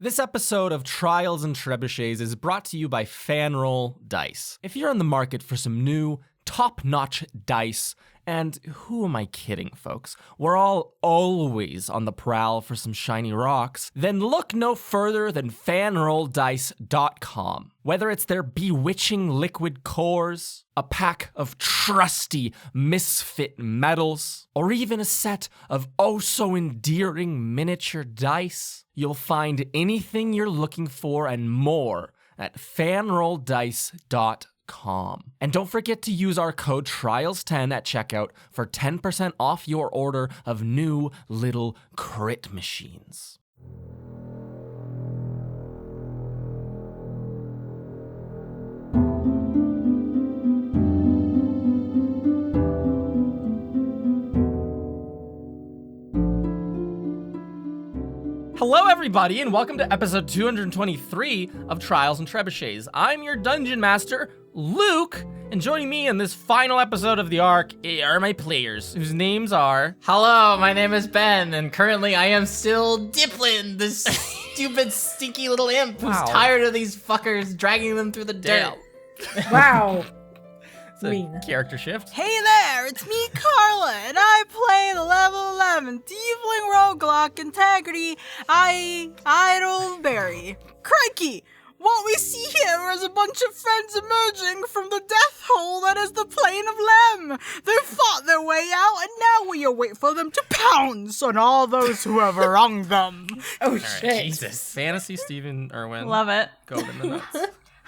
This episode of Trials and Trebuchets is brought to you by Fanroll Dice. If you're in the market for some new, top-notch dice, and who am I kidding, folks? We're all always on the prowl for some shiny rocks, then look no further than fanrolldice.com. Whether it's their bewitching liquid cores, a pack of trusty misfit medals, or even a set of oh-so-endearing miniature dice, you'll find anything you're looking for and more at fanrolldice.com. And don't forget to use our code TRIALS10 at checkout for 10% off your order of new little crit machines. Hello everybody, and welcome to episode 223 of Trials and Trebuchets. I'm your Dungeon Master, Luke, and joining me in this final episode of the arc are my players, whose names are... Hello, my name is Ben, and currently I am still Diplin, this stupid, stinky little imp who's tired of these fuckers dragging them through the dirt. Wow. It's a character shift. Hey there, it's me, Carla, and I play the level 11 Tiefling Roguelike Integrity Idleberry. Crikey! What we see here is a bunch of friends emerging from the death hole that is the plane of Lem. They fought their way out, and now we await for them to pounce on all those who have wronged them. Oh, Right, shit. Jesus. Fantasy Stephen Irwin. Love it. Go in the nuts.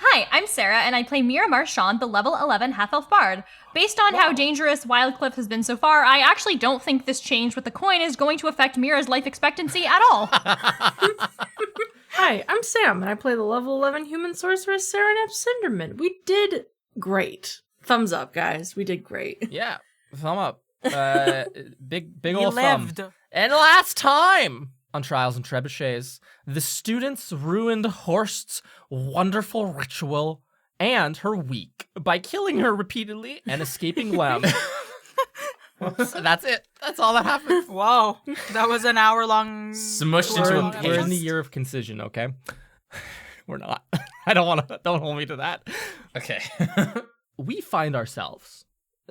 Hi, I'm Sarah, and I play Mira Marchand, the level 11 half-elf bard. Based on how dangerous Wildcliff has been so far, I actually don't think this change with the coin is going to affect Mira's life expectancy at all. Hi, I'm Sam, and I play the level 11 human sorceress Serenep Cinderman. We did great. Thumbs up, guys. We did great. Yeah, thumb up. Big We ol' thumb. lived. And last time on Trials and Trebuchets, the students ruined Horst's wonderful ritual and her week by killing her repeatedly and escaping Lem. That's it. That's all that happened. Whoa, that was an hour-long... Smushed into a We're in the paste. year of concision, okay? We're not. I don't want to. Don't hold me to that. Okay. We find ourselves,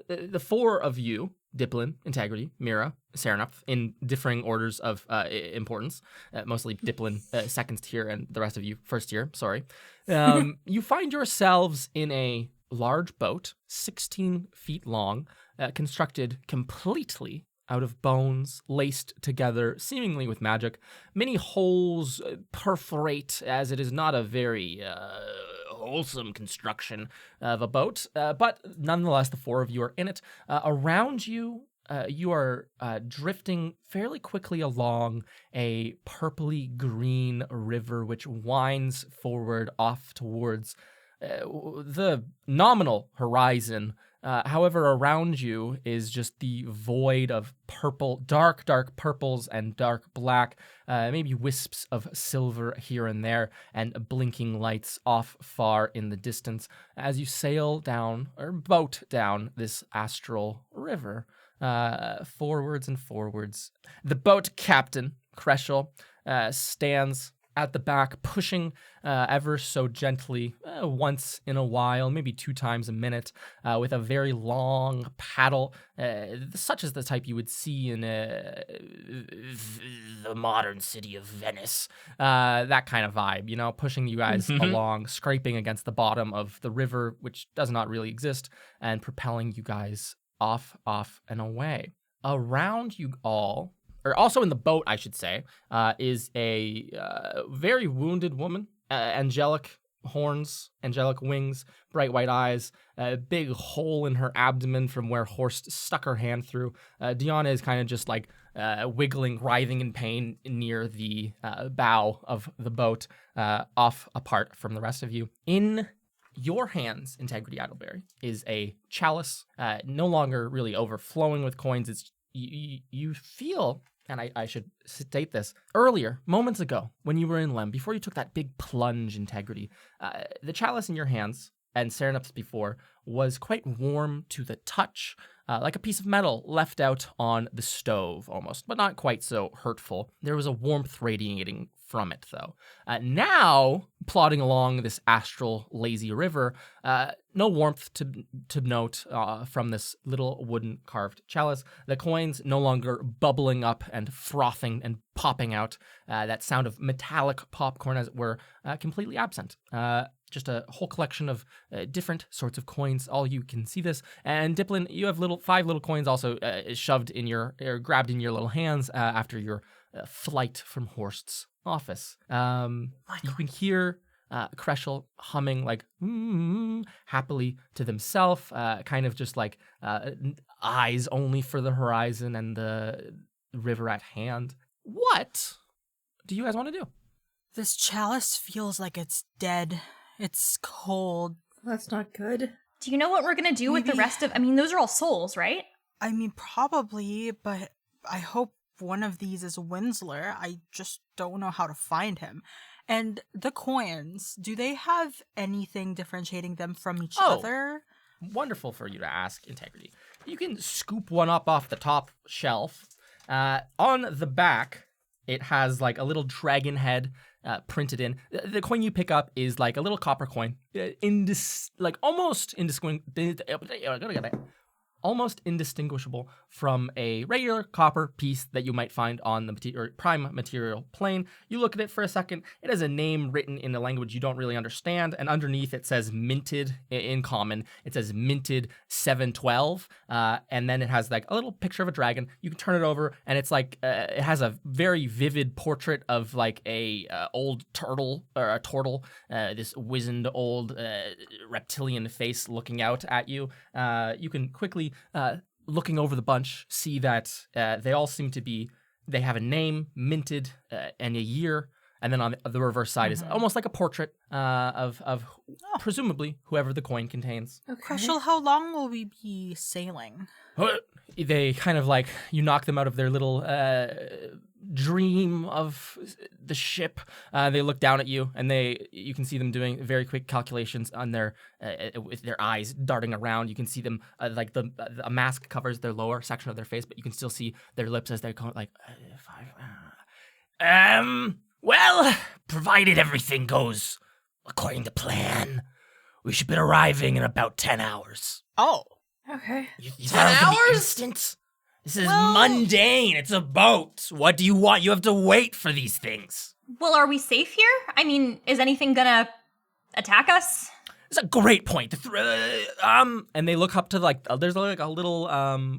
the four of you, Diplin, Integrity, Mira, Serenep, in differing orders of importance, mostly Diplin second tier and the rest of you first tier, sorry. You find yourselves in a large boat, 16 feet long, constructed completely out of bones, laced together, seemingly with magic. Many holes perforate, as it is not a very wholesome construction of a boat, but nonetheless, the four of you are in it. Around you, you are drifting fairly quickly along a purpley green river, which winds forward off towards the nominal horizon. However, around you is just the void of purple, dark purples and dark black, maybe wisps of silver here and there, and blinking lights off far in the distance as you sail down, or boat down, this astral river, forwards and forwards. The boat captain, Kreschel, stands at the back, pushing ever so gently, once in a while, maybe 2 times a minute, with a very long paddle, such as the type you would see in the modern city of Venice. That kind of vibe, you know, pushing you guys along, scraping against the bottom of the river, which does not really exist, and propelling you guys off and away. Around you all, or also in the boat, I should say, is a very wounded woman, angelic horns, angelic wings, bright white eyes, a big hole in her abdomen from where Horst stuck her hand through. Deanna is kind of just like wiggling, writhing in pain near the bow of the boat, off apart from the rest of you. In your hands, Integrity Idleberry, is a chalice, no longer really overflowing with coins. It's you feel, and I should state this, earlier, moments ago, when you were in Lem, before you took that big plunge, Integrity, the chalice in your hands and Serenup's before was quite warm to the touch, like a piece of metal left out on the stove almost, but not quite so hurtful. There was a warmth radiating from it, though. Now, plodding along this astral lazy river, no warmth to note from this little wooden carved chalice. The coins no longer bubbling up and frothing and popping out. That sound of metallic popcorn, as it were, completely absent. Just a whole collection of different sorts of coins. All you can see this. And Diplin, you have 5 little coins also shoved in grabbed in your little hands after your flight from Horst's office. You can hear Kreschel humming like happily to themselves, kind of just like eyes only for the horizon and the river at hand. What do you guys want to do? This chalice feels like it's dead. It's cold. That's not good. Do you know what we're gonna do with the rest of? I mean, those are all souls, right? I mean, probably, but I hope one of these is Winsler. I just don't know how to find him. And the coins, do they have anything differentiating them from each other? Wonderful for you to ask, Integrity. You can scoop one up off the top shelf. On the back, it has like a little dragon head printed in. The coin you pick up is like a little copper coin, almost indistinguishable from a regular copper piece that you might find on the prime material plane. You look at it for a second. It has a name written in a language you don't really understand, and underneath it says minted in common. It says minted 712, and then it has like a little picture of a dragon. You can turn it over, and it's like it has a very vivid portrait of like a old turtle or a turtle, this wizened old reptilian face looking out at you. You can quickly looking over the bunch, see that they all seem to be, they have a name, minted, and a year, and then on the reverse side is almost like a portrait of presumably whoever the coin contains. Okay. Kreschel, how long will we be sailing? They kind of like, you knock them out of their little dream of the ship. They look down at you, and you can see them doing very quick calculations on their with their eyes darting around. You can see them like a mask covers their lower section of their face, but you can still see their lips as they're going like 5. Well, provided everything goes according to plan, we should be arriving in about 10 hours. Oh. Okay. You thought it would be instant? This is mundane. It's a boat. What do you want? You have to wait for these things. Well, are we safe here? I mean, is anything gonna attack us? It's a great point. And they look up to like there's like a little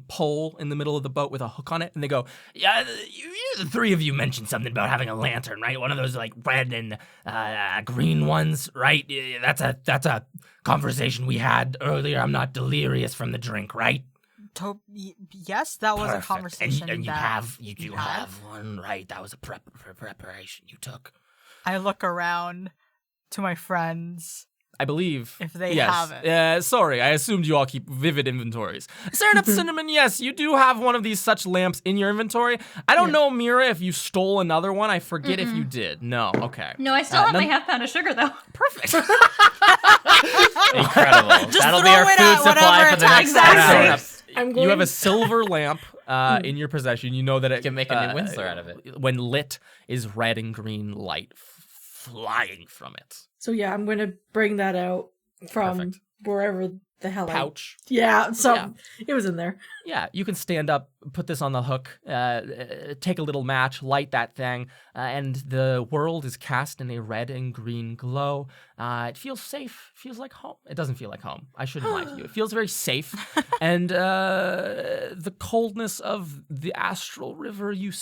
pole in the middle of the boat with a hook on it, and they go, "Yeah, the 3 of you mentioned something about having a lantern, right? One of those like red and green ones, right? That's a conversation we had earlier. I'm not delirious from the drink, right?" Yes, that was Perfect. a conversation. And you do we have one, right? That was a preparation you took. I look around to my friends. I believe. If they have it. Sorry, I assumed you all keep vivid inventories. Serenup Cinnamon, yes, you do have one of these such lamps in your inventory. I don't know, Mira, if you stole another one. I forget if you did. No, okay. No, I still have my half-pound of sugar, though. Perfect. Incredible. Just That'll be throw our it food at supply whatever for the next attacks 10 hours. You have a silver lamp in your possession. You know that it You can make a new Winsler out of it. When lit, is red and green light flying from it. So yeah, I'm gonna bring that out from Perfect. wherever the hell Pouch. Yeah, so it was in there. Yeah, you can stand up, put this on the hook, take a little match, light that thing, and the world is cast in a red and green glow. It feels safe. Feels like home. It doesn't feel like home. I shouldn't lie to you. It feels very safe. And the coldness of the astral river you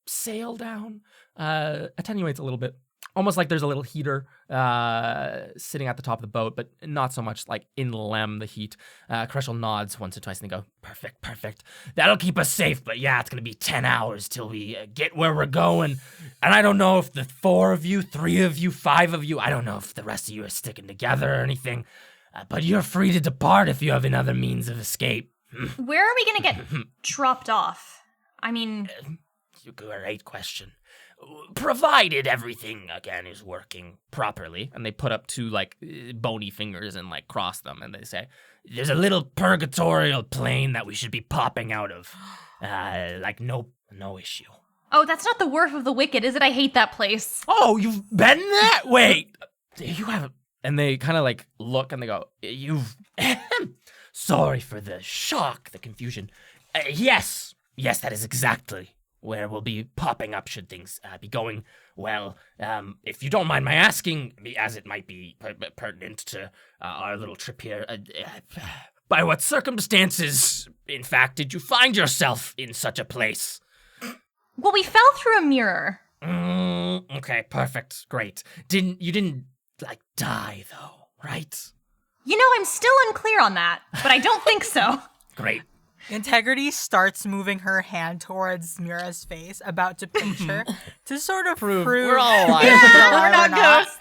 sail down attenuates a little bit. Almost like there's a little heater sitting at the top of the boat, but not so much like in Lem, the heat. Kreschel nods once or twice and they go, perfect. That'll keep us safe, but yeah, it's going to be 10 hours till we get where we're going. And I don't know if the 4 of you, 3 of you, 5 of you, I don't know if the rest of you are sticking together or anything, but you're free to depart if you have another means of escape. Where are we gonna get dropped off? I mean... Great question. provided everything again is working properly. And they put up two like bony fingers and like cross them, and they say, "There's a little purgatorial plane that we should be popping out of. Like no issue." Oh, that's not the Wharf of the Wicked, is it? I hate that place. Oh, you've been there? Wait, you haven't. And they kind of like look and they go, "You've." Sorry for the shock, the confusion. Yes, that is exactly where we'll be popping up should things be going well. If you don't mind my asking, as it might be pertinent to our little trip here, by what circumstances, in fact, did you find yourself in such a place? Well, we fell through a mirror. Okay, perfect, great. You didn't like die though, right? You know, I'm still unclear on that, but I don't think so. Great. Integrity starts moving her hand towards Mira's face, about to pinch her, to sort of prove we're all alive. Yeah, we're not ghosts.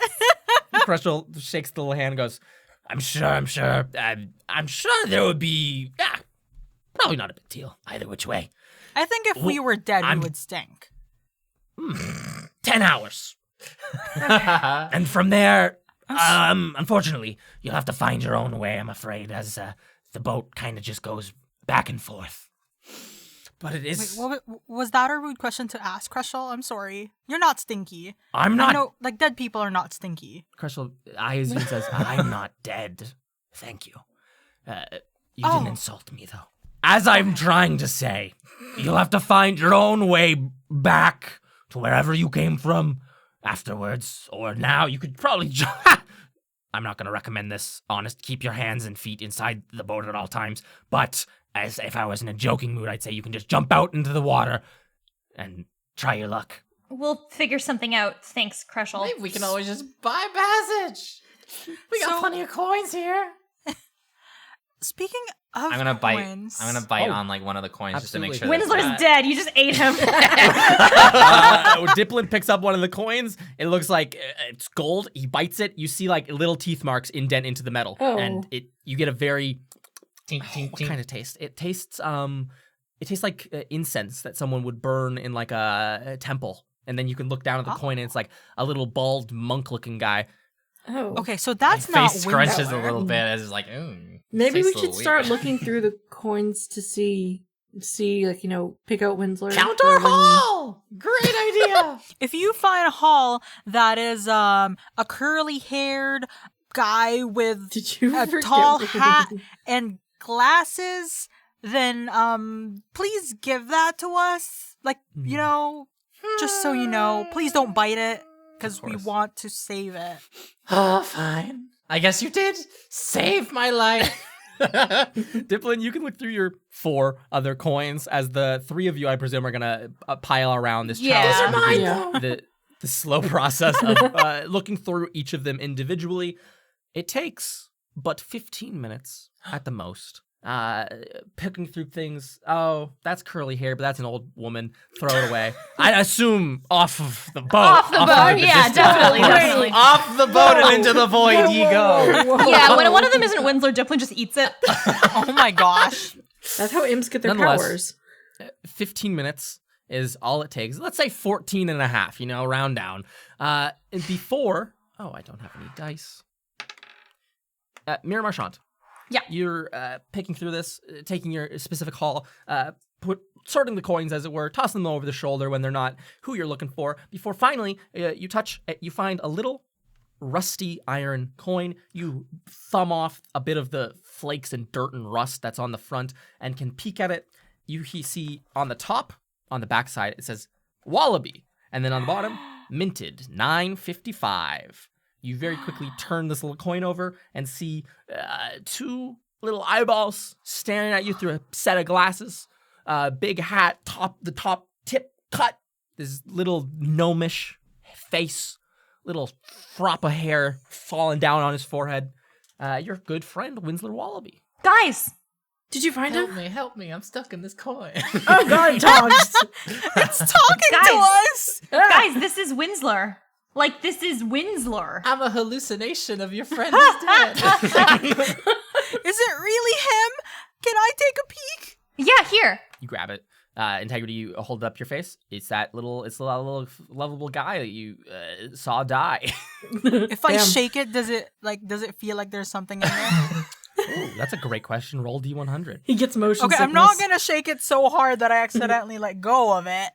Crystal shakes the little hand and goes, I'm sure there would be, probably not a big deal, either which way. I think if we were dead, we would stink. 10 hours. And from there, unfortunately, you'll have to find your own way, I'm afraid, as the boat kind of just goes back and forth. But it is... Wait, was that a rude question to ask, Crystal? I'm sorry. You're not stinky. I'm not... No, like, dead people are not stinky. Crystal eyes and says, I'm not dead. Thank you. You didn't insult me, though. As I'm trying to say, you'll have to find your own way back to wherever you came from afterwards, or now you could probably... I'm not going to recommend this, honest. Keep your hands and feet inside the boat at all times, but as if I was in a joking mood, I'd say you can just jump out into the water and try your luck. We'll figure something out. Thanks, Crushel. Maybe we can always just buy passage. We got plenty of coins here. Speaking of I'm gonna coins, bite on like one of the coins just to make absolutely. sure. Winsler's dead. You just ate him. Diplin picks up one of the coins. It looks like it's gold. He bites it. You see like little teeth marks indent into the metal, and you get a very Tink, tink, what tink. kind of taste? It tastes like incense that someone would burn in like a temple, and then you can look down at the coin, and it's like a little bald monk-looking guy. Oh. okay, so that's not Face scrunches a Winsler. little bit as it's like, Maybe we tastes a should little start weird. looking through the coins to see, like, pick out Winsler. Count for our when we- haul. Great idea. If you find a hall that is a curly-haired guy with Did you a forget tall what- hat and glasses, then please give that to us. Like, just so you know, please don't bite it, because we course. want to save it. Oh, fine. I guess you did save my life. Diplin, you can look through your 4 other coins as the 3 of you, I presume, are gonna pile around this Yeah. chalice. Those are mine, Yeah. The slow process of looking through each of them individually. It takes but 15 minutes at the most. Picking through things. Oh, that's curly hair, but that's an old woman. Throw it away. I assume off of the boat. Off the boat, the yeah, distance. definitely. Off the boat and into the void you go. Yeah, when one of them isn't Winsler, Diplin just eats it. Oh my gosh. That's how imps get their Nonetheless, powers. 15 minutes is all it takes. Let's say 14 and a half, round down. And before... Oh, I don't have any dice. Mira Marchand. Yeah. You're picking through this, taking your specific haul, sorting the coins, as it were, tossing them over the shoulder when they're not who you're looking for. Before finally you find a little rusty iron coin. You thumb off a bit of the flakes and dirt and rust that's on the front and can peek at it. You see on the top, on the back side, it says Wallaby. And then on the bottom, minted 9.55. You very quickly turn this little coin over and see 2 little eyeballs staring at you through a set of glasses. Big hat, the top tip cut. This little gnomish face, little frop of hair falling down on his forehead. Your good friend, Winsler Wallaby. Guys, Did you find him? Help me. I'm stuck in this coin. Oh god, dogs. It's talking to us! guys, this is Winsler. Like, this is Winsler. I'm a hallucination of your friend who's dead. Is it really him? Can I take a peek? Yeah, here. You grab it. Integrity, you hold up your face. It's that little lovable guy that you saw die. If I Damn. shake it, does it feel like there's something in there? Ooh, that's a great question. Roll D100. He gets motion Okay, sickness. I'm not gonna shake it so hard that I accidentally let go of it.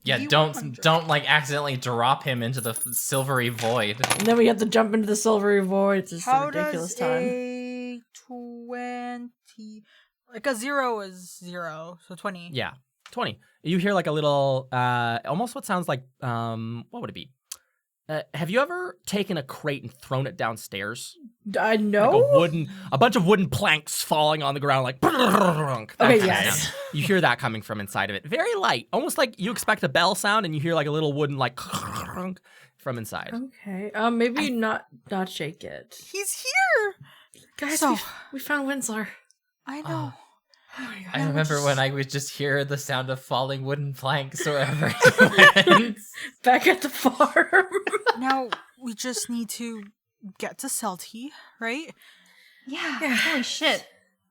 Yeah, D100. don't like accidentally drop him into the silvery void. And then we have to jump into the silvery void. It's just a How ridiculous does time. a 20... Like a 0 is 0, so 20. Yeah, 20. You hear like a little, almost what sounds like, what would it be? Have you ever taken a crate and thrown it downstairs? I know. Like a bunch of wooden planks falling on the ground, like. Okay, yes. You hear that coming from inside of it. Very light, almost like you expect a bell sound, and you hear like a little wooden like from inside. Okay. Maybe not shake it. He's here! Guys, So- we found Winsler. I know. I remember when I would just hear the sound of falling wooden planks wherever he went. Back at the farm. Now, we just need to get to Celti, right? Yeah, holy shit.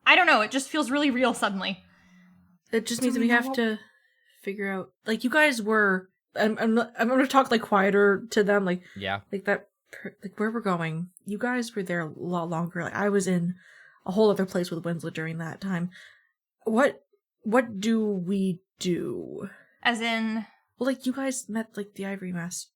I don't know, it just feels really real suddenly. It just Do means that we we know have what- to figure out. Like, you guys were. I'm gonna talk like quieter to them. Like Yeah. like where we're going. You guys were there a lot longer. Like I was in a whole other place with Winslet during that time. What do we do? As in, Well, like you guys met like the Ivory Mask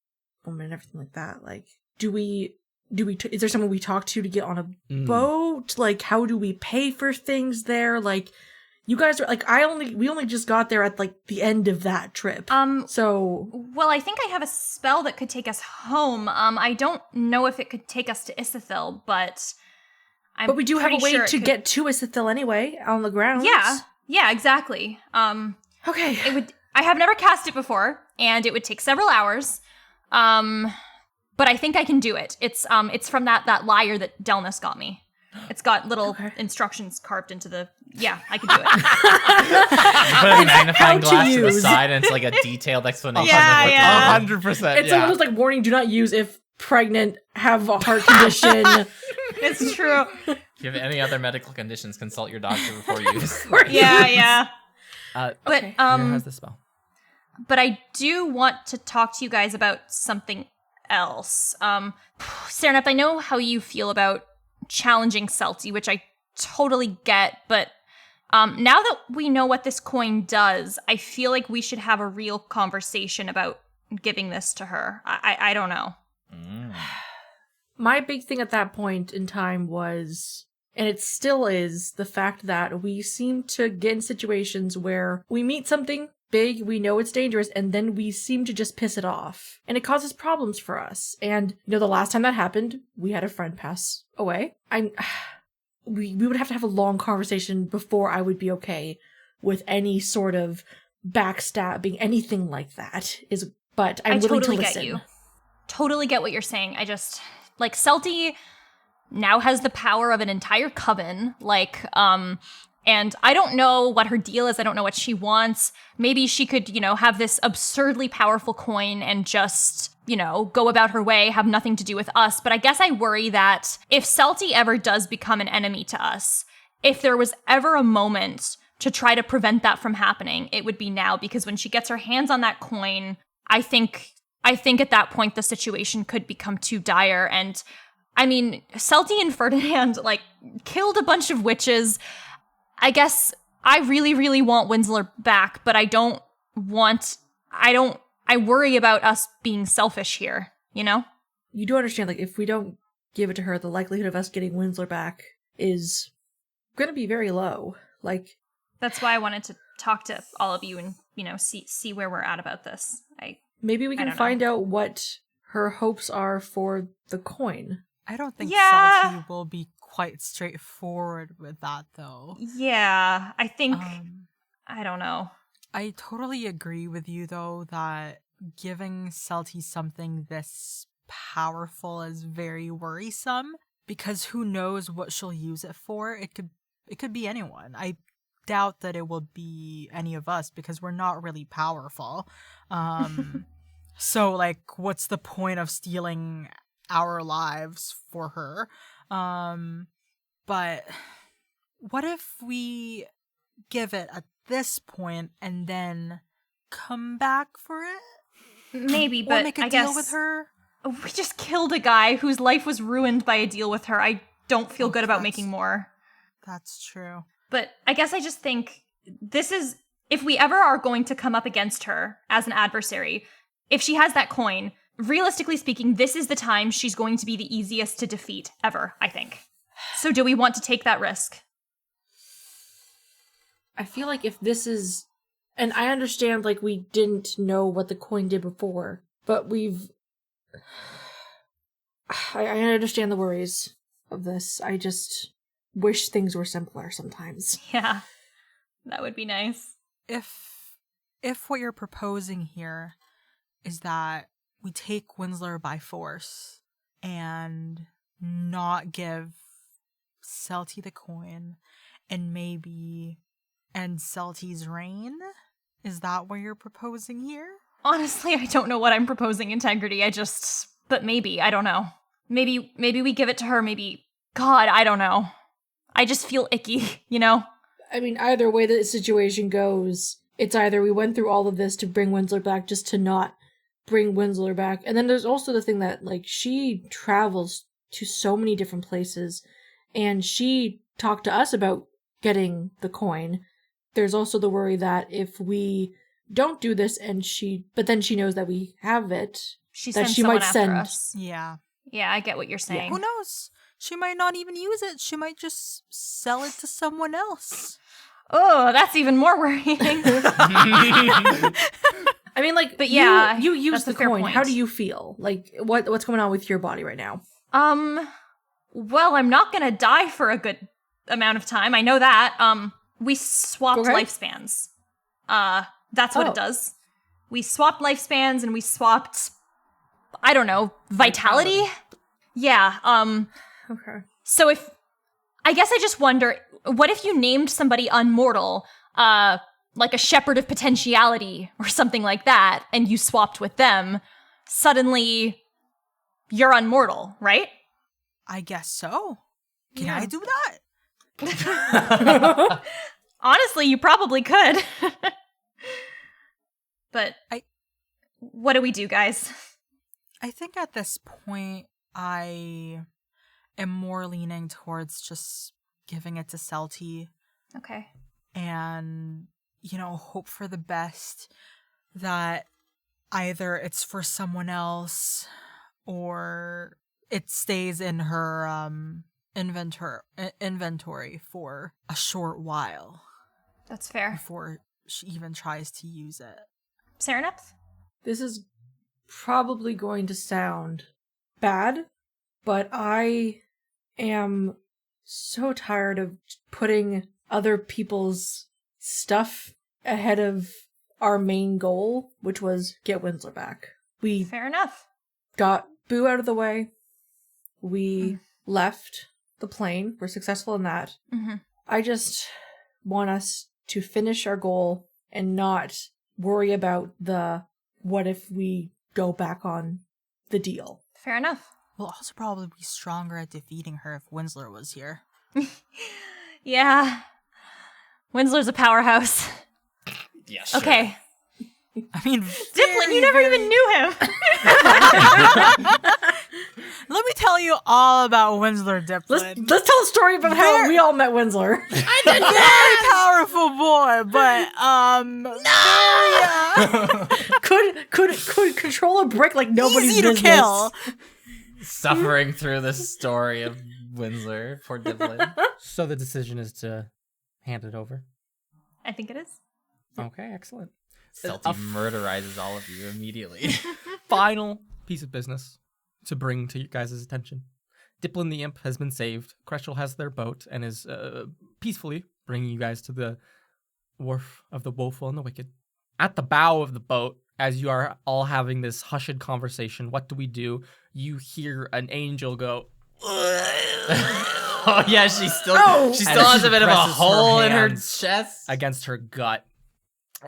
woman and everything like that. Like, is there someone we talk to get on a boat? Like, how do we pay for things there? Like, you guys are like, we only just got there at like the end of that trip. So well, I think I have a spell that could take us home. I don't know if it could take us to Isithil, but but we do have a pretty way sure it to could- get to Isithil anyway on the ground. Yeah, exactly. Okay. I have never cast it before, and it would take several hours. But I think I can do it. It's from that lyre that Delnus got me. It's got little instructions carved into the. Yeah, I can do it. You put a magnifying to glass to the use. side, and it's like a detailed explanation. Yeah, of what yeah. 100%. It's like almost like warning: do not use if pregnant, have a heart condition. It's true. If you have any other medical conditions, consult your doctor before you use. Yeah. But Mira has the spell. but I do want to talk to you guys about something else. Serenep, I know how you feel about challenging Celti, which I totally get, but now that we know what this coin does, I feel like we should have a real conversation about giving this to her. I don't know. My big thing at that point in time was, and it still is, the fact that we seem to get in situations where we meet something big, we know it's dangerous, and then we seem to just piss it off. And it causes problems for us. And, the last time that happened, we had a friend pass away. We would have to have a long conversation before I would be okay with any sort of backstabbing, anything like that. But I'm willing totally to get listen. you. Totally get what you're saying. I just, like, Celti now has the power of an entire coven, and I don't know what her deal is. I don't know what she wants. Maybe she could, have this absurdly powerful coin and just, go about her way, have nothing to do with us. But I guess I worry that if Celti ever does become an enemy to us, if there was ever a moment to try to prevent that from happening, it would be now, because when she gets her hands on that coin, I think at that point the situation could become too dire. And I mean, Celti and Ferdinand killed a bunch of witches. I guess I really, really want Winsler back, but I worry about us being selfish here, You do understand, if we don't give it to her, the likelihood of us getting Winsler back is going to be very low. That's why I wanted to talk to all of you and, see where we're at about this. Maybe we I can don't know. find out what her hopes are for the coin. I don't think Yeah. Celti will be quite straightforward with that, though. Yeah, I think, I don't know. I totally agree with you, though, that giving Celti something this powerful is very worrisome, because who knows what she'll use it for. It could be anyone. I doubt that it will be any of us, because we're not really powerful. So, what's the point of stealing our lives for her? But what if we give it a this point and then come back for it? Maybe, but or make a I deal guess with her? we just killed a guy whose life was ruined by a deal with her. I don't feel good about making more. That's true. But I guess I just think this is, if we ever are going to come up against her as an adversary, if she has that coin, realistically speaking, this is the time she's going to be the easiest to defeat ever, I think. So do we want to take that risk? I feel like if this is, and I understand like we didn't know what the coin did before, but I understand the worries of this. I just wish things were simpler sometimes. Yeah, that would be nice. If what you're proposing here is that we take Winslow by force and not give Celty the coin and maybe end Celty's reign, is that what you're proposing here? Honestly, I don't know what I'm proposing, Integrity. But maybe, I don't know. Maybe we give it to her, maybe, God, I don't know. I just feel icky, you know? I mean, either way the situation goes, it's either we went through all of this to bring Winslow back just to not bring Winslow back. And then there's also the thing that, like, she travels to so many different places, and she talked to us about getting the coin. There's also the worry that if we don't do this but then she knows that we have it, She that sends she someone might after send us. Yeah. Yeah, I get what you're saying. Who knows? She might not even use it. She might just sell it to someone else. Oh, that's even more worrying. I mean, like, But yeah, you use that's the a fair coin. point. How do you feel? Like, what's going on with your body right now? Well, I'm not gonna die for a good amount of time. I know that. We swapped Okay. lifespans. That's what it does. We swapped lifespans and we swapped, I don't know, vitality? Yeah, Okay. so I guess I just wonder, what if you named somebody Unmortal, like a Shepherd of Potentiality or something like that, and you swapped with them, suddenly you're Unmortal, right? I guess so. Can I do that? Honestly, you probably could. But what do we do, guys? I think at this point, I am more leaning towards just giving it to Celty Okay. and, hope for the best that either it's for someone else or it stays in her inventory for a short while That's fair. before she even tries to use it. Serenep? This is probably going to sound bad, but I am so tired of putting other people's stuff ahead of our main goal, which was get Winslow back. We Fair enough. got Boo out of the way. We left the plane. We're successful in that. Mm-hmm. I just want us to finish our goal and not worry about the what if we go back on the deal. Fair enough. We'll also probably be stronger at defeating her if Winslow was here. Yeah. Winslow's a powerhouse. Yeah, Okay. I mean, Diplin, you never even knew him. Let me tell you all about Winslow Diplin. Let's tell a story about how we all met Winslow. Very powerful boy, but could control a brick like nobody's easy to business. kill. Suffering through the story of Windsor for Diblin. So the decision is to hand it over. I think it is. Okay, excellent. Celty murderizes all of you immediately. Final piece of business to bring to you guys' attention. Diplin the Imp has been saved. Kreshel has their boat and is peacefully bringing you guys to the wharf of the Woeful and the Wicked. At the bow of the boat, as you are all having this hushed conversation, what do? You hear an angel go, Oh yeah, she still has a bit of a presses her hole in her hands chest. against her gut.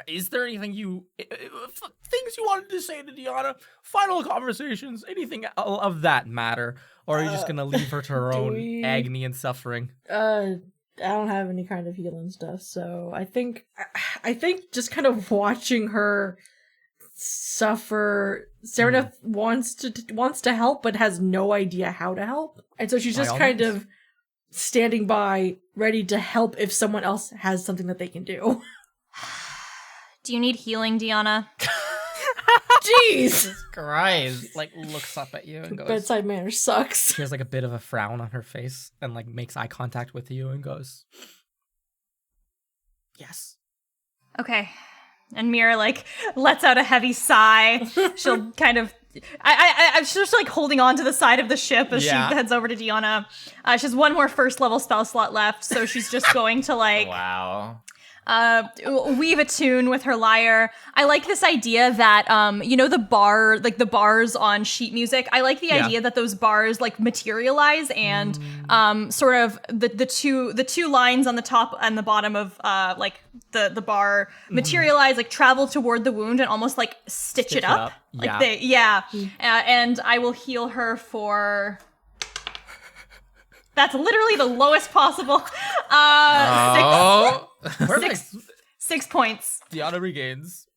Is there anything things you wanted to say to Deanna? Final conversations? Anything of that matter? Or are you just going to leave her to her own agony and suffering? I don't have any kind of healing stuff, so I think just kind of watching her suffer. Seraph wants to help, but has no idea how to help, and so she's just kind of standing by, ready to help if someone else has something that they can do. Do you need healing, Deanna? Jeez! Jesus Christ. Like looks up at you and goes. Bedside manner sucks. She has like a bit of a frown on her face and like makes eye contact with you and goes, "Yes." Okay. And Mira like lets out a heavy sigh. She'll kind of she's just like holding on to the side of the ship as she heads over to Deanna. She has one more first level spell slot left, so she's just going to like weave a tune with her lyre. I like this idea that the bars on sheet music. I like the idea that those bars like materialize and sort of the two lines on the top and the bottom of like the bar materialize, like travel toward the wound and almost like stitch it up. And I will heal her for. That's literally the lowest possible. 6 points. Deanna regains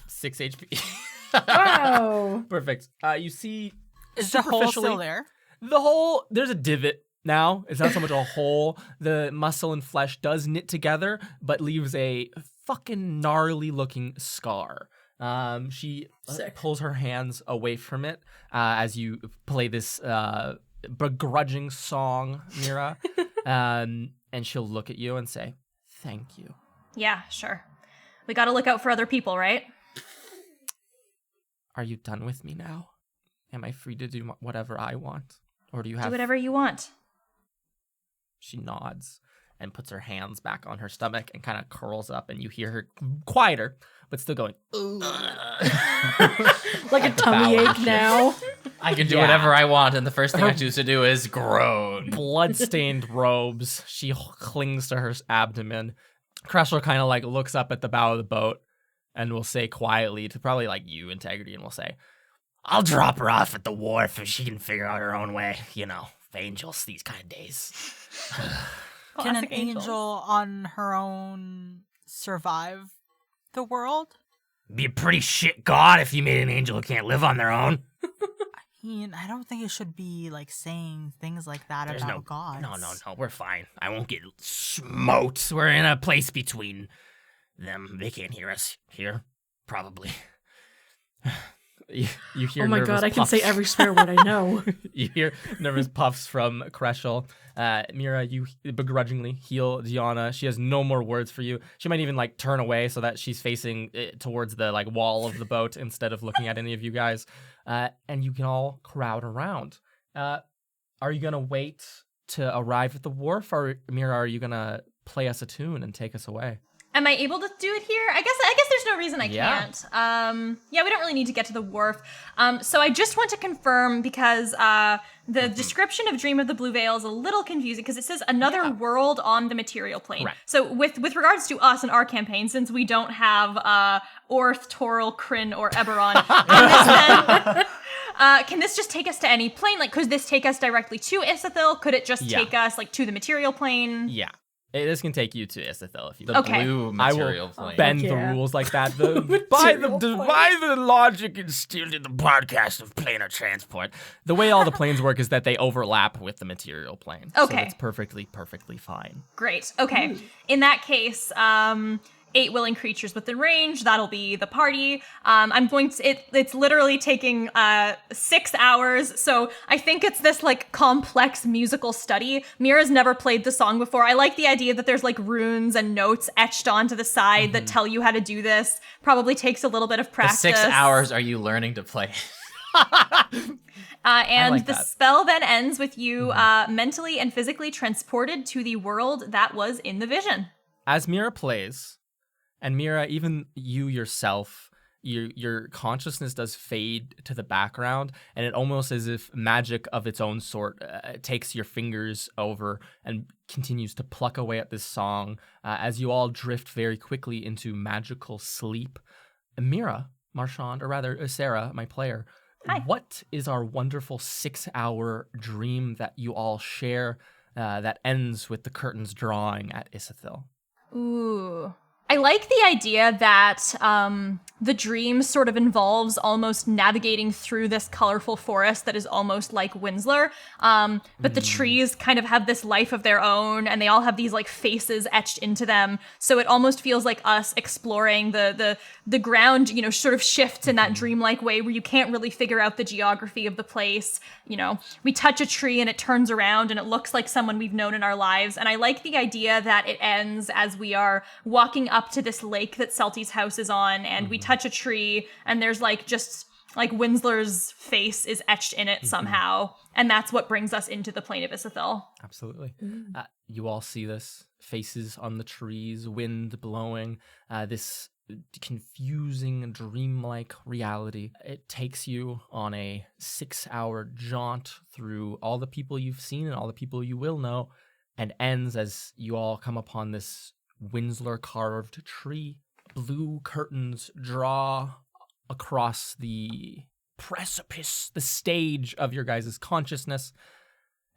6 HP. Wow. Perfect. You see, Is the hole superficially, still there? the hole, there's a divot now. It's not so much a hole. The muscle and flesh does knit together, but leaves a fucking gnarly looking scar. She pulls her hands away from it as you play this begrudging song, Mira. And she'll look at you and say, "Thank you." Yeah, sure. We gotta look out for other people, right? Are you done with me now? Am I free to do whatever I want? Or do you have... Do whatever you want. She nods and puts her hands back on her stomach and kind of curls up, and you hear her quieter, but still going, Like a tummy ache now. I can do whatever I want, and the first thing I choose to do is groan. blood-stained robes. She clings to her abdomen. Cressler kind of like looks up at the bow of the boat and will say quietly to probably like you, Integrity, and will say, "I'll drop her off at the wharf if she can figure out her own way. You know, angels these kind of days." Can an Classic angel. angel on her own survive the world? Be a pretty shit god if you made an angel who can't live on their own. I don't think it should be like saying things like that There's about gods. No, we're fine. I won't get smoked. We're in a place between them. They can't hear us here, probably. You hear Oh my nervous god, I can puffs. say every swear word I know. You hear nervous puffs from Kreshel. Mira, you begrudgingly heal Deanna. She has no more words for you. She might even like turn away so that she's facing towards the like wall of the boat instead of looking at any of you guys. And you can all crowd around. Are you gonna wait to arrive at the wharf, or Mira, are you gonna play us a tune and take us away? Am I able to do it here? I guess there's no reason I can't. We don't really need to get to the wharf. So I just want to confirm because the description of Dream of the Blue Veil is a little confusing because it says another world on the material plane. Correct. So with regards to us and our campaign, since we don't have Orth, Toril, Kryn, or Eberron, can this just take us to any plane? Like, could this take us directly to Ithithil? Could it just take us like to the material plane? Yeah. This can take you to Ithithil if you The blue I material will plane. bend Yeah. the rules like that. By the logic instilled in the podcast of planar transport, the way all the planes work is that they overlap with the material plane. So Okay. it's perfectly fine. Great. Okay. In that case, 8 willing creatures within range. That'll be the party. I'm going to. It's literally taking 6 hours. So I think it's this like complex musical study. Mira's never played the song before. I like the idea that there's like runes and notes etched onto the side that tell you how to do this. Probably takes a little bit of The practice. 6 hours are you learning to play? And like the that. spell then ends with you mentally and physically transported to the world that was in the vision. As Mira plays, and Mira, even you yourself, your consciousness does fade to the background, and it almost as if magic of its own sort takes your fingers over and continues to pluck away at this song as you all drift very quickly into magical sleep. Mira, Marchand, or rather Sarah, my player, Hi. what is our wonderful 6-hour dream that you all share that ends with the curtains drawing at Isithil. Ooh. I like the idea that the dream sort of involves almost navigating through this colorful forest that is almost like Winsler. But the trees kind of have this life of their own, and they all have these like faces etched into them. So it almost feels like us exploring the ground, you know, sort of shifts in that dreamlike way where you can't really figure out the geography of the place. You know, we touch a tree and it turns around and it looks like someone we've known in our lives. And I like the idea that it ends as we are walking up to this lake that Celty's house is on, and we touch a tree and there's like just like Winsler's face is etched in it somehow, and that's what brings us into the plane of Isithil. Absolutely. You all see this, faces on the trees, wind blowing, this confusing dreamlike reality. It takes you on a 6-hour jaunt through all the people you've seen and all the people you will know, and ends as you all come upon this Winsler carved tree. Blue curtains draw across the precipice, the stage of your guys' consciousness,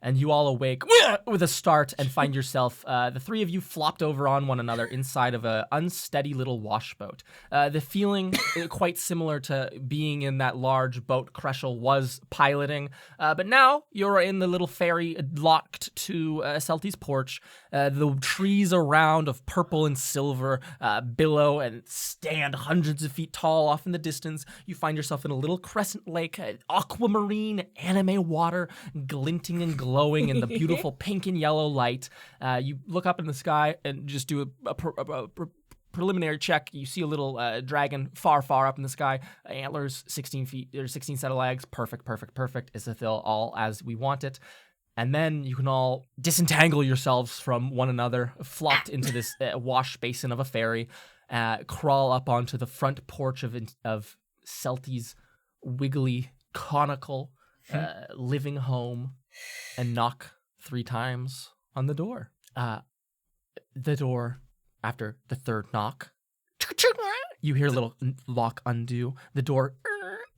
and you all awake with a start and find yourself, the three of you flopped over on one another inside of an unsteady little washboat. The feeling quite similar to being in that large boat Kreschel was piloting, but now you're in the little ferry locked to Celty's porch. The trees around of purple and silver billow and stand hundreds of feet tall off in the distance. You find yourself in a little crescent lake, aquamarine anime water glinting and glowing in the beautiful pink and yellow light. You look up in the sky and just do a preliminary check. You see a little dragon far up in the sky. Antlers, 16 feet, or 16 set of legs. Perfect. Isithil, all as we want it. And then you can all disentangle yourselves from one another, flopped into this wash basin of a ferry, crawl up onto the front porch of Celty's wiggly, conical living home, and knock 3 times on the door. The door, after the third knock, you hear a little lock undo. The door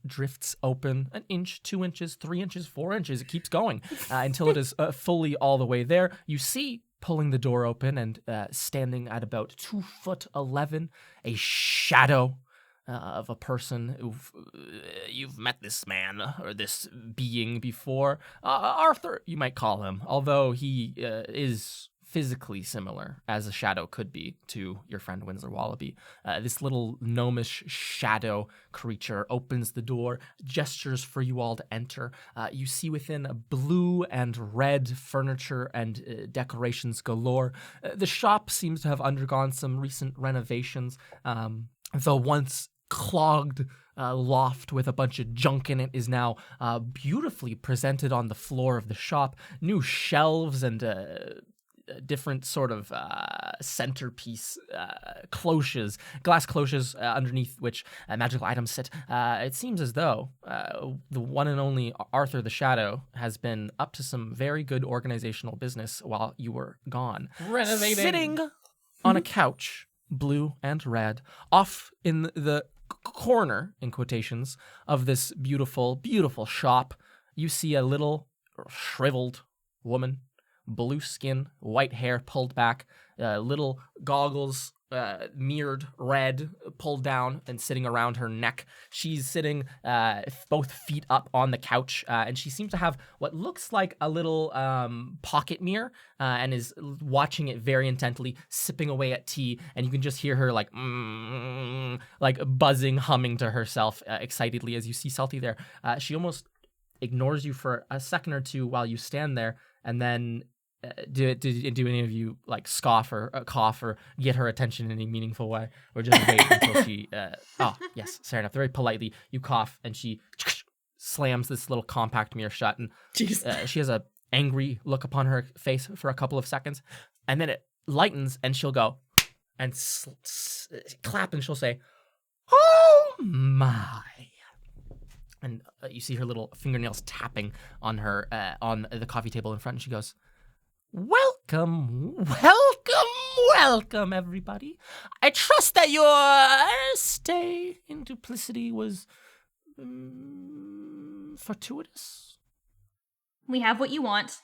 drifts open 1 inch, 2 inches, 3 inches, 4 inches. It keeps going until it is fully all the way there. You see, pulling the door open and standing at about 2'11", a shadow of a person. You've met this man or this being before. Arthur, you might call him, although he is physically similar as a shadow could be to your friend Winsler Wallaby. This little gnomish shadow creature opens the door, gestures for you all to enter. You see within blue and red furniture and decorations galore. The shop seems to have undergone some recent renovations. The once clogged loft with a bunch of junk in it is now beautifully presented on the floor of the shop. New shelves and different sort of centerpiece cloches, glass cloches underneath which magical items sit. It seems as though the one and only Arthur the Shadow has been up to some very good organizational business while you were gone. Renovating. Sitting on a couch, blue and red, off in the corner, in quotations, of this beautiful, beautiful shop, you see a little shriveled woman. Blue skin, white hair pulled back, little goggles, mirrored red, pulled down and sitting around her neck. She's sitting both feet up on the couch, and she seems to have what looks like a little pocket mirror, and is watching it very intently, sipping away at tea, and you can just hear her like buzzing, humming to herself excitedly as you see Celty there. She almost ignores you for a second or two while you stand there, and then do any of you like scoff or cough or get her attention in any meaningful way, or just wait until she yes, fair enough, very politely you cough and she slams this little compact mirror shut, and she has a angry look upon her face for a couple of seconds, and then it lightens and she'll go and clap and she'll say, "Oh my." And you see her little fingernails tapping on her on the coffee table in front, and she goes, Welcome, everybody. I trust that your stay in duplicity was fortuitous. We have what you want.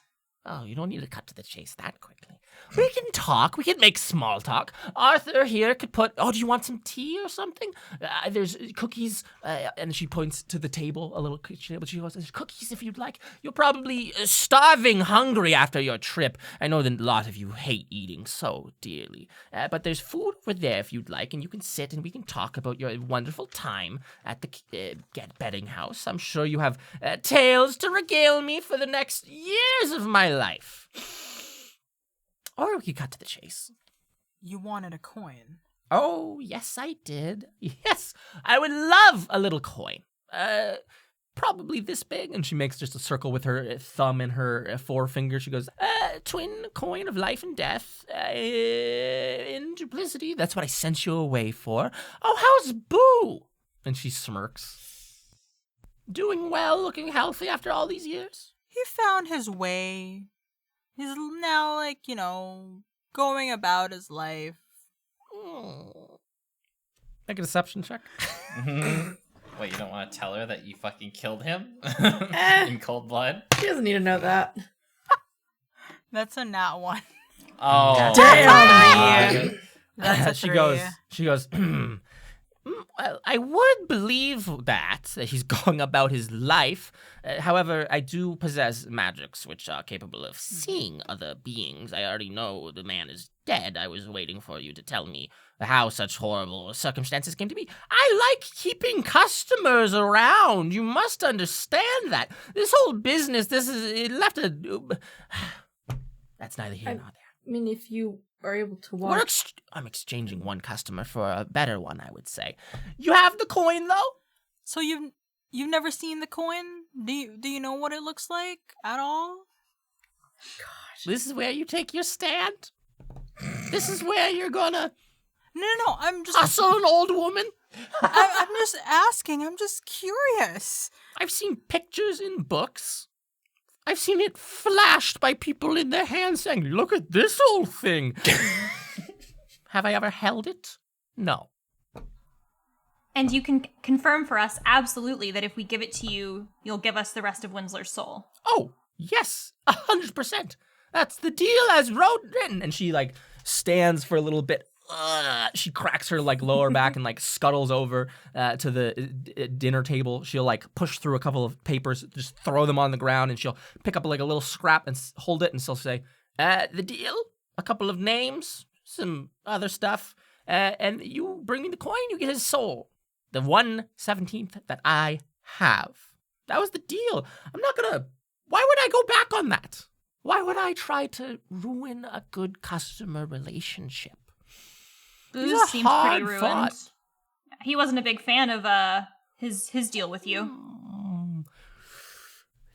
Oh, you don't need to cut to the chase that quickly. We can talk. We can make small talk. Arthur here could put, do you want some tea or something? There's cookies. And she points to the table, a little kitchen table. She goes, there's cookies if you'd like. You're probably starving hungry after your trip. I know that a lot of you hate eating so dearly. But there's food over there if you'd like. And you can sit and we can talk about your wonderful time at the betting house. I'm sure you have tales to regale me for the next years of my life. Or we could cut to the chase. You wanted a coin. Oh, yes, I did. Yes, I would love a little coin. Probably this big. And she makes just a circle with her thumb and her forefinger. She goes, twin coin of life and death in duplicity. That's what I sent you away for. Oh, how's Boo? And she smirks. Doing well, looking healthy after all these years? He found his way. He's now, going about his life. Make a deception check. Wait, you don't want to tell her that you fucking killed him in cold blood? She doesn't need to know that. That's a nat 1. Oh, Damn. That's a 3. She goes, well, I would believe that he's going about his life. However, I do possess magics which are capable of seeing other beings. I already know the man is dead. I was waiting for you to tell me how such horrible circumstances came to be. I like keeping customers around. You must understand that. This whole business, it left a... That's neither here nor there. I mean, if you are able to watch... I'm exchanging one customer for a better one, I would say. You have the coin, though? So you've never seen the coin? Do you know what it looks like at all? Gosh. This is where you take your stand? This is where you're gonna... No, I'm just... hustle an old woman? I'm just asking. I'm just curious. I've seen pictures in books. I've seen it flashed by people in their hands saying, look at this old thing. Have I ever held it? No. And you can confirm for us absolutely that if we give it to you, you'll give us the rest of Winslow's soul. Oh, yes, 100%. That's the deal as written. And she stands for a little bit. She cracks her lower back and scuttles over to the dinner table. She'll push through a couple of papers, just throw them on the ground, and she'll pick up a little scrap and hold it, and she'll say, the deal, a couple of names, some other stuff, and you bring me the coin, you get his soul. The 1/17 that I have. That was the deal. I'm not gonna... Why would I go back on that? Why would I try to ruin a good customer relationship? Booze These are seems pretty hard ruined. fought. He wasn't a big fan of his deal with you.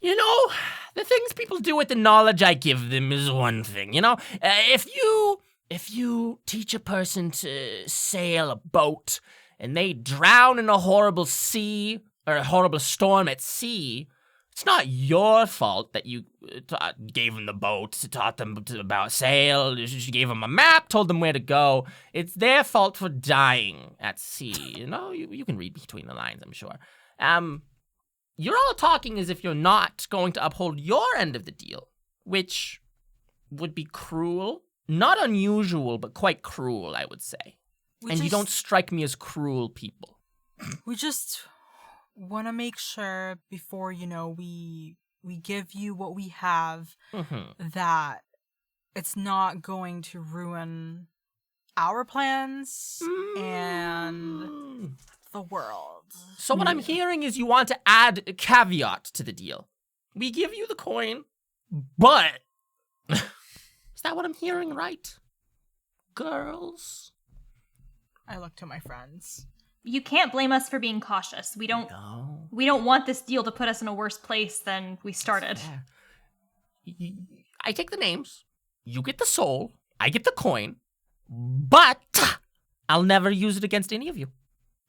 You know, the things people do with the knowledge I give them is one thing. If you teach a person to sail a boat and they drown in a horrible sea or a horrible storm at sea, it's not your fault that you gave them the boat, taught them about sail, you gave them a map, told them where to go. It's their fault for dying at sea. You can read between the lines, I'm sure. You're all talking as if you're not going to uphold your end of the deal, which would be cruel. Not unusual, but quite cruel, I would say. You don't strike me as cruel people. We just want to make sure before, we give you what we have, that it's not going to ruin our plans and the world. So what I'm hearing is you want to add a caveat to the deal. We give you the coin, but... Is that what I'm hearing right? Girls? I look to my friends. You can't blame us for being cautious. We don't want this deal to put us in a worse place than we started. Yeah. I take the names, you get the soul, I get the coin, but I'll never use it against any of you.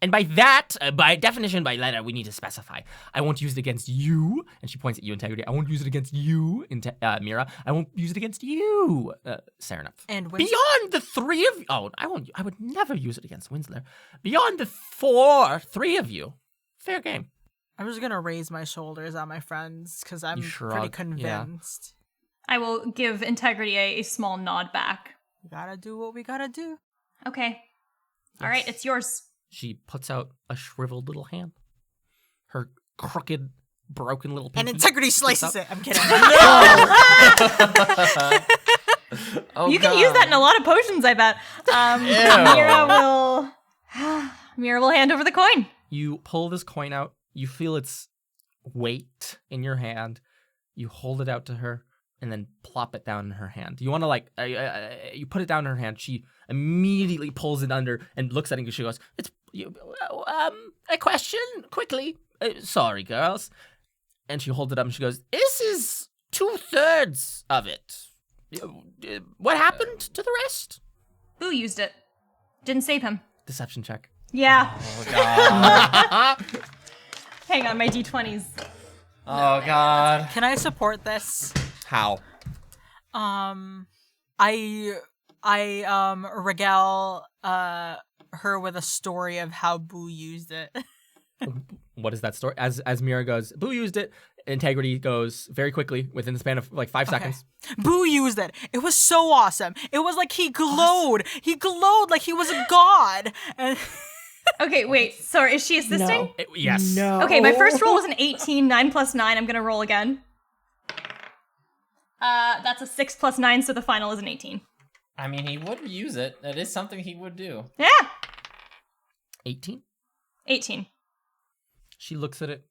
And by that, by definition, by letter, we need to specify. I won't use it against you. And she points at you, Integrity. I won't use it against you, Mira. I won't use it against you, Serenap. And beyond the three of you. Oh, I would never use it against Winsler. Beyond the three of you. Fair game. I'm just going to raise my shoulders at my friends because I'm pretty convinced. I will give Integrity a small nod back. We gotta do what we gotta do. Okay. All right, it's yours. She puts out a shriveled little hand. Her crooked, broken little pinky. And Integrity sticks slices up. it. I'm kidding. Oh, You can use that in a lot of potions, I bet. Mira will hand over the coin. You pull this coin out. You feel its weight in your hand. You hold it out to her and then plop it down in her hand. You want to you put it down in her hand. She immediately pulls it under and looks at it and she goes, a question, quickly. Sorry, girls. And she holds it up and she goes, this is 2/3 of it. What happened to the rest? Boo used it. Didn't save him. Deception check. Yeah. Oh, God. Hang on, my d20s. Oh, God. Can I support this? How? I regale her with a story of how Boo used it. What is that story? As Mira goes, Boo used it. Integrity goes very quickly within the span of like 5 seconds. Boo used it. It was so awesome. It was like he glowed. He glowed like he was a god. And Okay, wait. Sorry, is she assisting? No. Yes. No. Okay, my first roll was an 18, 9 plus 9. I'm gonna roll again. That's a 6 plus 9, so the final is an 18. I mean, he would use it. That is something he would do. Yeah. 18? 18. She looks at it.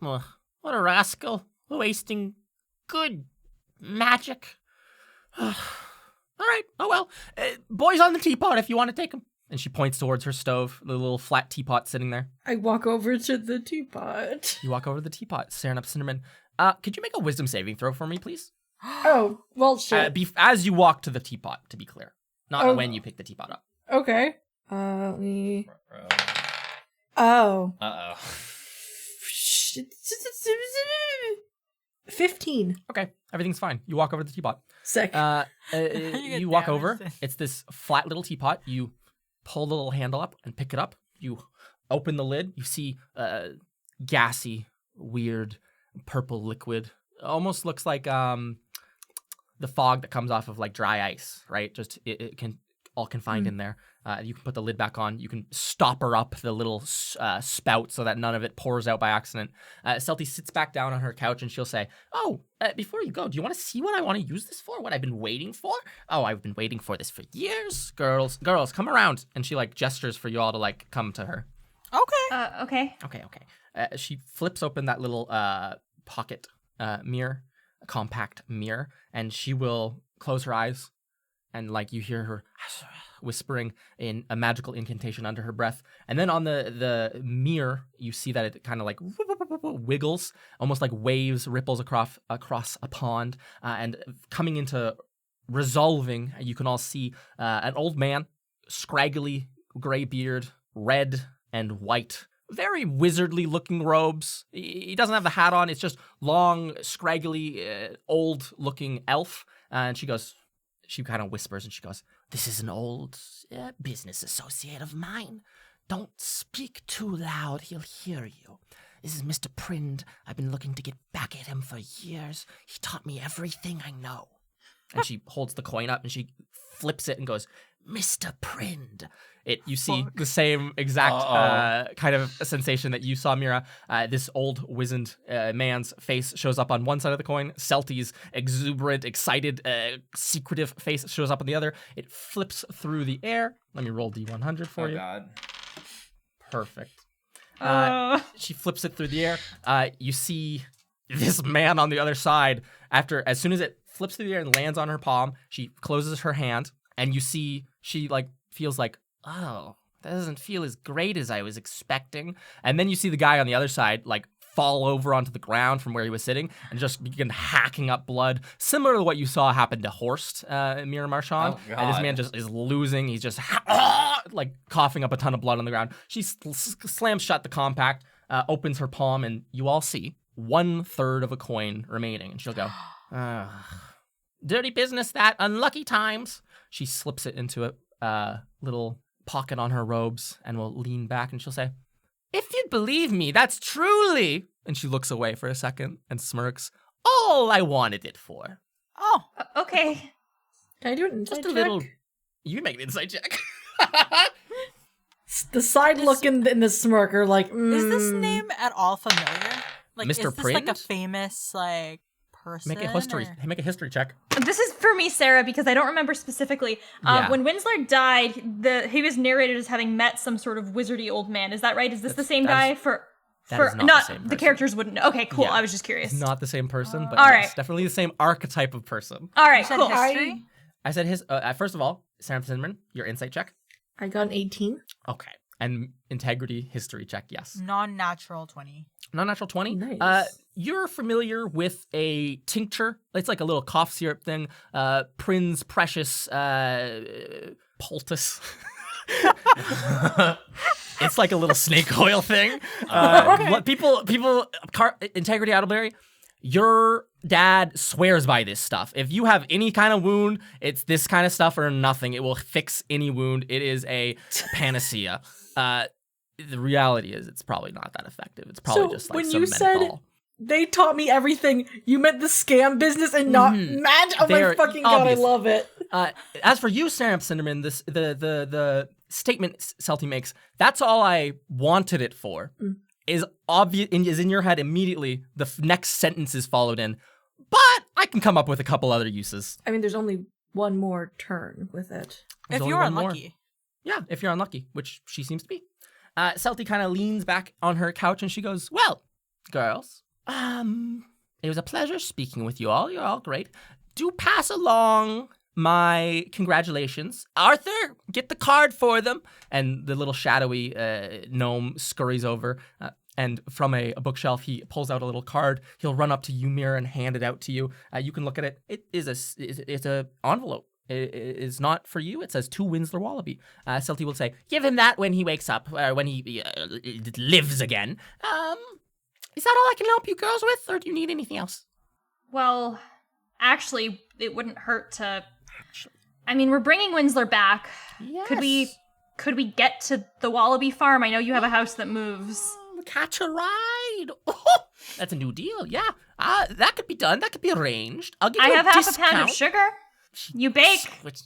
Ugh, what a rascal. Wasting good magic. All right. Oh, well. Boys on the teapot if you want to take them. And she points towards her stove, the little flat teapot sitting there. I walk over to the teapot. You walk over to the teapot, staring up Cinnamon. Could you make a wisdom saving throw for me, please? Oh, well, shit. As you walk to the teapot, to be clear. Not Oh. when you pick the teapot up. Okay. Let me... Oh. Uh-oh. 15. Okay, everything's fine. You walk over to the teapot. Sick. get You walk damaged. over. It's this flat little teapot. You pull the little handle up and pick it up. You open the lid. You see gassy, weird, purple liquid. Almost looks like the fog that comes off of like dry ice, right? Just it can all confined in there. You can put the lid back on. You can stopper up the little spout so that none of it pours out by accident. Celty sits back down on her couch and she'll say, "Oh, before you go, do you want to see what I want to use this for? What I've been waiting for? Oh, I've been waiting for this for years. Girls, come around." And she like gestures for you all to like come to her. okay. Okay. Okay. She flips open that little pocket mirror, a compact mirror, and she will close her eyes, and like you hear her whispering in a magical incantation under her breath. And then on the mirror, you see that it kind of like wiggles, almost like waves, ripples across a pond, and coming into resolving, you can all see an old man, scraggly gray beard, red and white, very wizardly looking robes. He doesn't have the hat on. It's just long, scraggly, old looking elf. And she kind of whispers and she goes, "This is an old business associate of mine. Don't speak too loud. He'll hear you. This is Mr. Prind. I've been looking to get back at him for years. He taught me everything I know." And she holds the coin up and she flips it and goes, "Mr. Prind." You see the same exact kind of sensation that you saw, Mira. This old wizened man's face shows up on one side of the coin. Celty's exuberant, excited, secretive face shows up on the other. It flips through the air. Let me roll D100 for you. God. Perfect. She flips it through the air. You see this man on the other side. As soon as it flips through the air and lands on her palm, she closes her hand, and you see she like feels like, "Oh, that doesn't feel as great as I was expecting." And then you see the guy on the other side like fall over onto the ground from where he was sitting and just begin hacking up blood, similar to what you saw happen to Horst, Mira Marchand. Oh, And this God. man just is losing. He's just like coughing up a ton of blood on the ground. She slams shut the compact, opens her palm, and you all see 1/3 of a coin remaining. And she'll go, "Dirty business that, unlucky times." She slips it into a little pocket on her robes and will lean back and she'll say, "If you'd believe me, that's truly," and she looks away for a second and smirks, "all I wanted it for." Oh, Okay. Can I do it in Just a little. You can make an insight check. The side look in the smirker, like, is this name at all familiar? Like, Mr. is this like a Print? famous like person? Make a history. or- Make a history check. This is for me, Sarah, because I don't remember specifically. Yeah. When Winsler died, he was narrated as having met some sort of wizardy old man. Is that right? Is this the same that guy is- for? that For is not the not same the person. characters wouldn't know. Okay, cool. Yeah. I was just curious. It's not the same person, but All yes, right. definitely the same archetype of person. All right, You said cool. history? I said his. First of all, Sam Cinnamon, your insight check. I got an 18. Okay. And integrity history check, yes. Non-natural 20. Non-natural 20. Nice. You're familiar with a tincture. It's like a little cough syrup thing. Prin's Precious Poultice. It's like a little snake oil thing. What people, Integrity Adelberry, your dad swears by this stuff. If you have any kind of wound, it's this kind of stuff or nothing. It will fix any wound. It is a panacea. The reality is it's probably not that effective. It's probably So just like when some you said menthol. they taught me everything, you meant the scam business and not magic. Oh They're- my fucking god, obviously. I love it. As for you, Sam Cinnamon, the statement Celty makes, that's all I wanted it for, is obvious, is in your head immediately. The next sentence is followed in, but I can come up with a couple other uses. I mean, there's only one more turn with it. There's If only you're one more. unlucky. Yeah, if you're unlucky, which she seems to be. Celty kind of leans back on her couch and she goes, well, girls, it was a pleasure speaking with you all. You're all great. Do pass along my congratulations. Arthur, get the card for them. And the little shadowy gnome scurries over. And from a bookshelf, he pulls out a little card. He'll run up to you, Mira, and hand it out to you. You can look at it. It is it's a envelope. It is not for you. It says to Winsler Wallaby. Celty will say, give him that when he wakes up, or when he lives again. Is that all I can help you girls with, or do you need anything else? Well, actually, it wouldn't hurt to. I mean, we're bringing Winsler back. Yes. Could we get to the Wallaby farm? I know you have a house that moves. Catch a ride. That's a new deal. Yeah. That could be done. That could be arranged. I'll give I you have a half discount. a pound of sugar. You bake. Which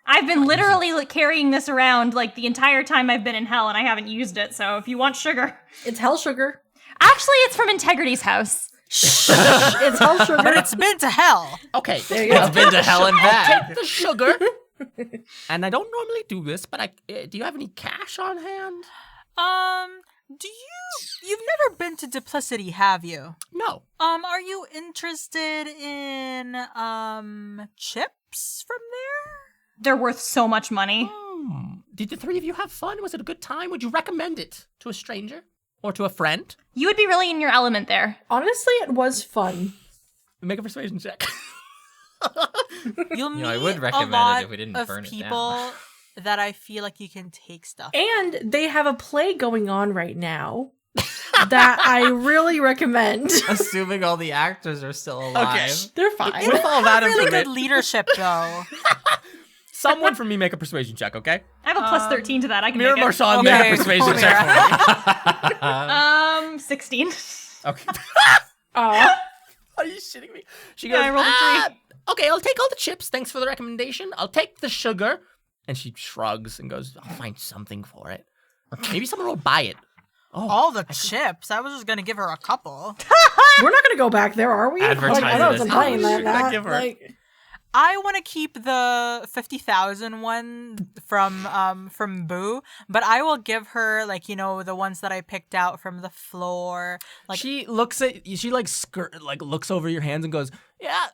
I've been literally carrying this around like the entire time I've been in hell, and I haven't used it. So if you want sugar, It's hell sugar. actually, it's from Integrity's house. It's hell sugar. But it's been to hell. Okay. There you go. I've been to hell and back. Take the sugar. And I don't normally do this, but do you have any cash on hand? You've never been to Duplicity, have you? No. Are you interested in, chips from there? They're worth so much money. Did the three of you have fun? Was it a good time? Would you recommend it to a stranger or to a friend? You would be really in your element there. Honestly, it was fun. Make a persuasion check. You'll meet I would recommend a lot it if we didn't of burn it people down. that I feel like you can take stuff. And they have a play going on right now that I really recommend. Assuming all the actors are still alive. They're fine. With all that Really good information, leadership, though. someone from me make a persuasion check, okay? I have a plus 13 to that. I can Mira make it. Marchand Okay, make a persuasion cool, check for me. 16. Okay. Aw. Are you shitting me? She Yeah, goes, I rolled a 3. okay, I'll take all the chips. Thanks for the recommendation. I'll take the sugar. And she shrugs and goes, I'll find something for it. Maybe someone will buy it. All the chips. I was just gonna give her a couple. We're not gonna go back there, are we? Advertise I know it it's as implying how much that. should I give her? Like, I want to keep the 50,000 one from Boo, but I will give her the ones that I picked out from the floor. Like She looks at you, she looks over your hands and goes, yeah,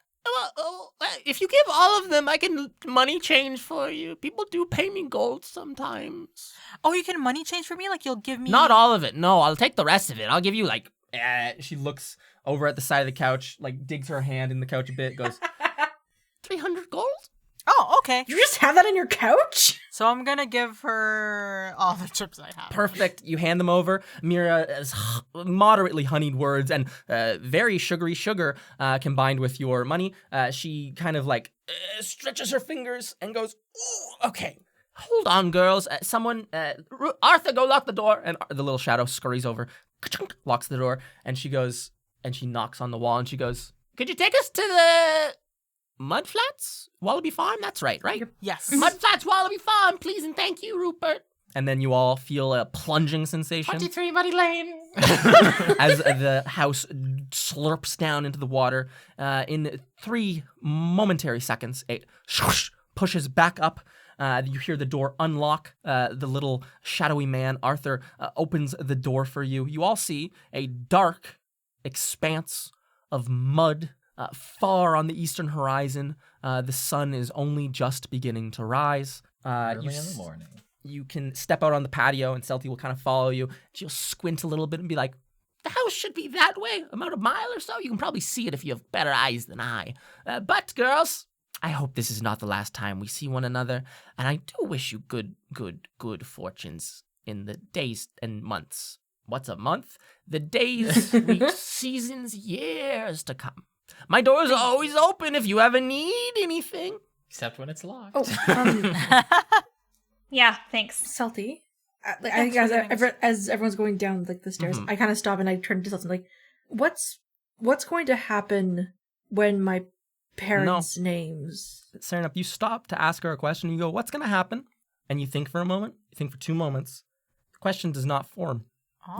well, if you give all of them, I can money change for you. People do pay me gold sometimes. oh, you can money change for me? Like you'll give me Not all of it. No, I'll take the rest of it. I'll give you she looks over at the side of the couch, digs her hand in the couch a bit, goes, 300 gold? Oh, okay. you just have that on your couch? So I'm gonna give her all the chips I have. Perfect. You hand them over. Mira has moderately honeyed words and very sugary sugar combined with your money. She kind of stretches her fingers and goes, ooh, okay. Hold on, girls. Someone, Arthur, go lock the door. And the little shadow scurries over, locks the door, and she goes, and she knocks on the wall and she goes, could you take us to Mudflats? Wallaby Farm? That's right? Yes. Mudflats, Wallaby Farm, please and thank you, Rupert. And then you all feel a plunging sensation 23 Muddy Lane. as the house slurps down into the water. In 3 momentary seconds, it swoosh, pushes back up. You hear the door unlock. The little shadowy man, Arthur, opens the door for you. You all see a dark expanse of mud far on the eastern horizon. The sun is only just beginning to rise. Early in the morning. You can step out on the patio and Celty will kind of follow you. She'll squint a little bit and be like, the house should be that way, about a mile or so. You can probably see it if you have better eyes than I. But, girls, I hope this is not the last time we see one another. And I do wish you good fortunes in the days and months. What's a month? The days, weeks, seasons, years to come. My doors are always open if you ever need anything. Except when it's locked. Oh, Yeah, thanks. Salty. I think as everyone's going down like the stairs, I kind of stop and I turn to Salty like, what's going to happen when my parents' names? Serenup, you stop to ask her a question. You go, what's going to happen? And you think for a moment. You think for 2 moments. The question does not form.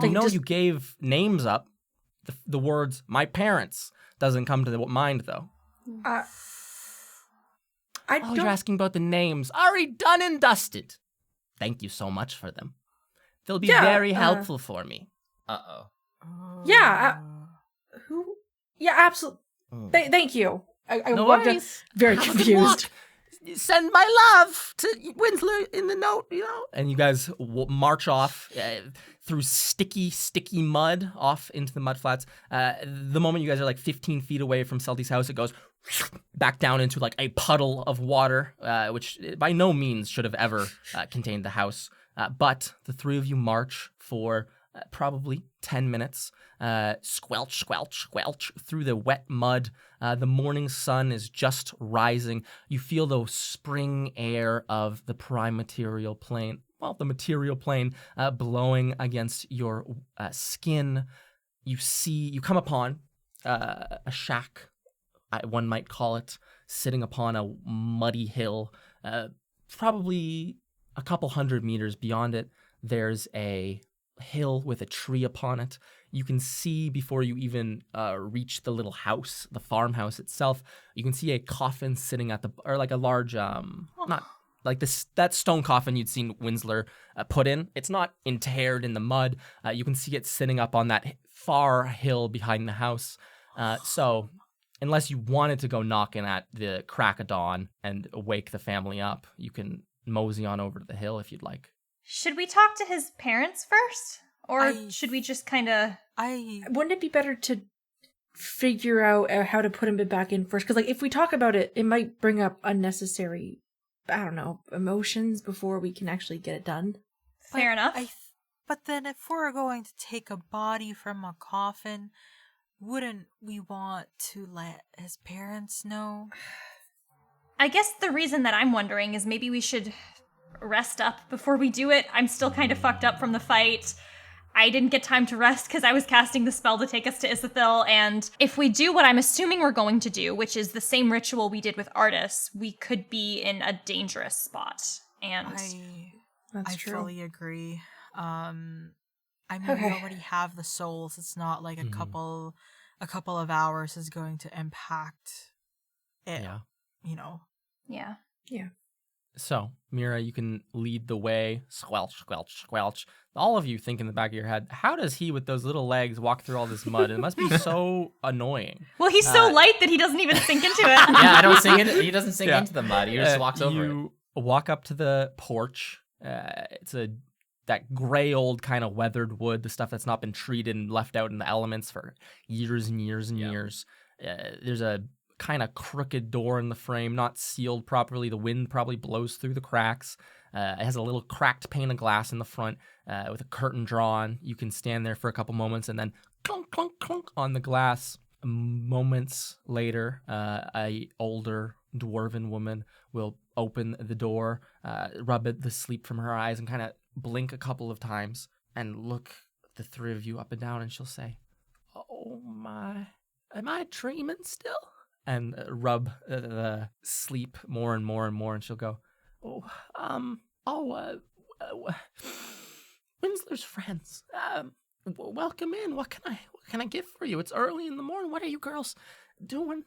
You know you gave names up. The words, my parents, doesn't come to the mind, though. You're asking about the names. Already done and dusted. Thank you so much for them. They'll be very helpful for me. Uh-oh. Yeah. Who? Yeah, absolutely. Thank you. I No walked in worries. very Have a good confused. walk. Send my love to Winslow in the note, And you guys march off through sticky mud off into the mudflats. The moment you guys are like 15 feet away from Celty's house, it goes back down into like a puddle of water, which by no means should have ever contained the house. But the 3 of you march for probably 10 minutes, squelch through the wet mud. The morning sun is just rising. You feel the spring air of the prime material plane, the material plane blowing against your skin. You come upon a shack, one might call it, sitting upon a muddy hill. Probably a couple 100 meters beyond it, there's a hill with a tree upon it. You can see before you even reach the little house, the farmhouse itself, you can see a coffin sitting at or like a large, not like that stone coffin you'd seen Winsler put in. It's not interred in the mud. You can see it sitting up on that far hill behind the house. So unless you wanted to go knocking at the crack of dawn and wake the family up, you can mosey on over to the hill if you'd like. Should we talk to his parents first? Or should we just kind of... Wouldn't it be better to figure out how to put him back in first? Because, like, if we talk about it, it might bring up unnecessary, I don't know, emotions before we can actually get it done. Fair enough. But then if we're going to take a body from a coffin, wouldn't we want to let his parents know? I guess the reason that I'm wondering is maybe we should rest up before we do it. I'm still kind of fucked up from the fight. I didn't get time to rest because I was casting the spell to take us to Isithil, and if we do what I'm assuming we're going to do, which is the same ritual we did with Artis, we could be in a dangerous spot. And I fully agree. I mean, we already have the souls. It's not like a couple of hours is going to impact it. Yeah. Yeah. So, Mira, you can lead the way. Squelch. All of you think in the back of your head, how does he with those little legs walk through all this mud? It must be so annoying. Well, he's so light that he doesn't even sink into it. Yeah, I don't sink it. He doesn't sink into the mud. He just walks over it. You walk up to the porch. It's that gray old kind of weathered wood, the stuff that's not been treated and left out in the elements for years and years and years. There's a kind of crooked door in the frame, not sealed properly. The wind probably blows through the cracks. It has a little cracked pane of glass in the front with a curtain drawn. You can stand there for a couple moments and then clunk, clunk, clunk on the glass. Moments later, a older dwarven woman will open the door, rub the sleep from her eyes and kind of blink a couple of times and look the 3 of you up and down, and she'll say, "Oh my, am I dreaming still? and rub the sleep more and more and more, and she'll go, Winsler's friends. Welcome in. What can I get for you? It's early in the morning. What are you girls doing,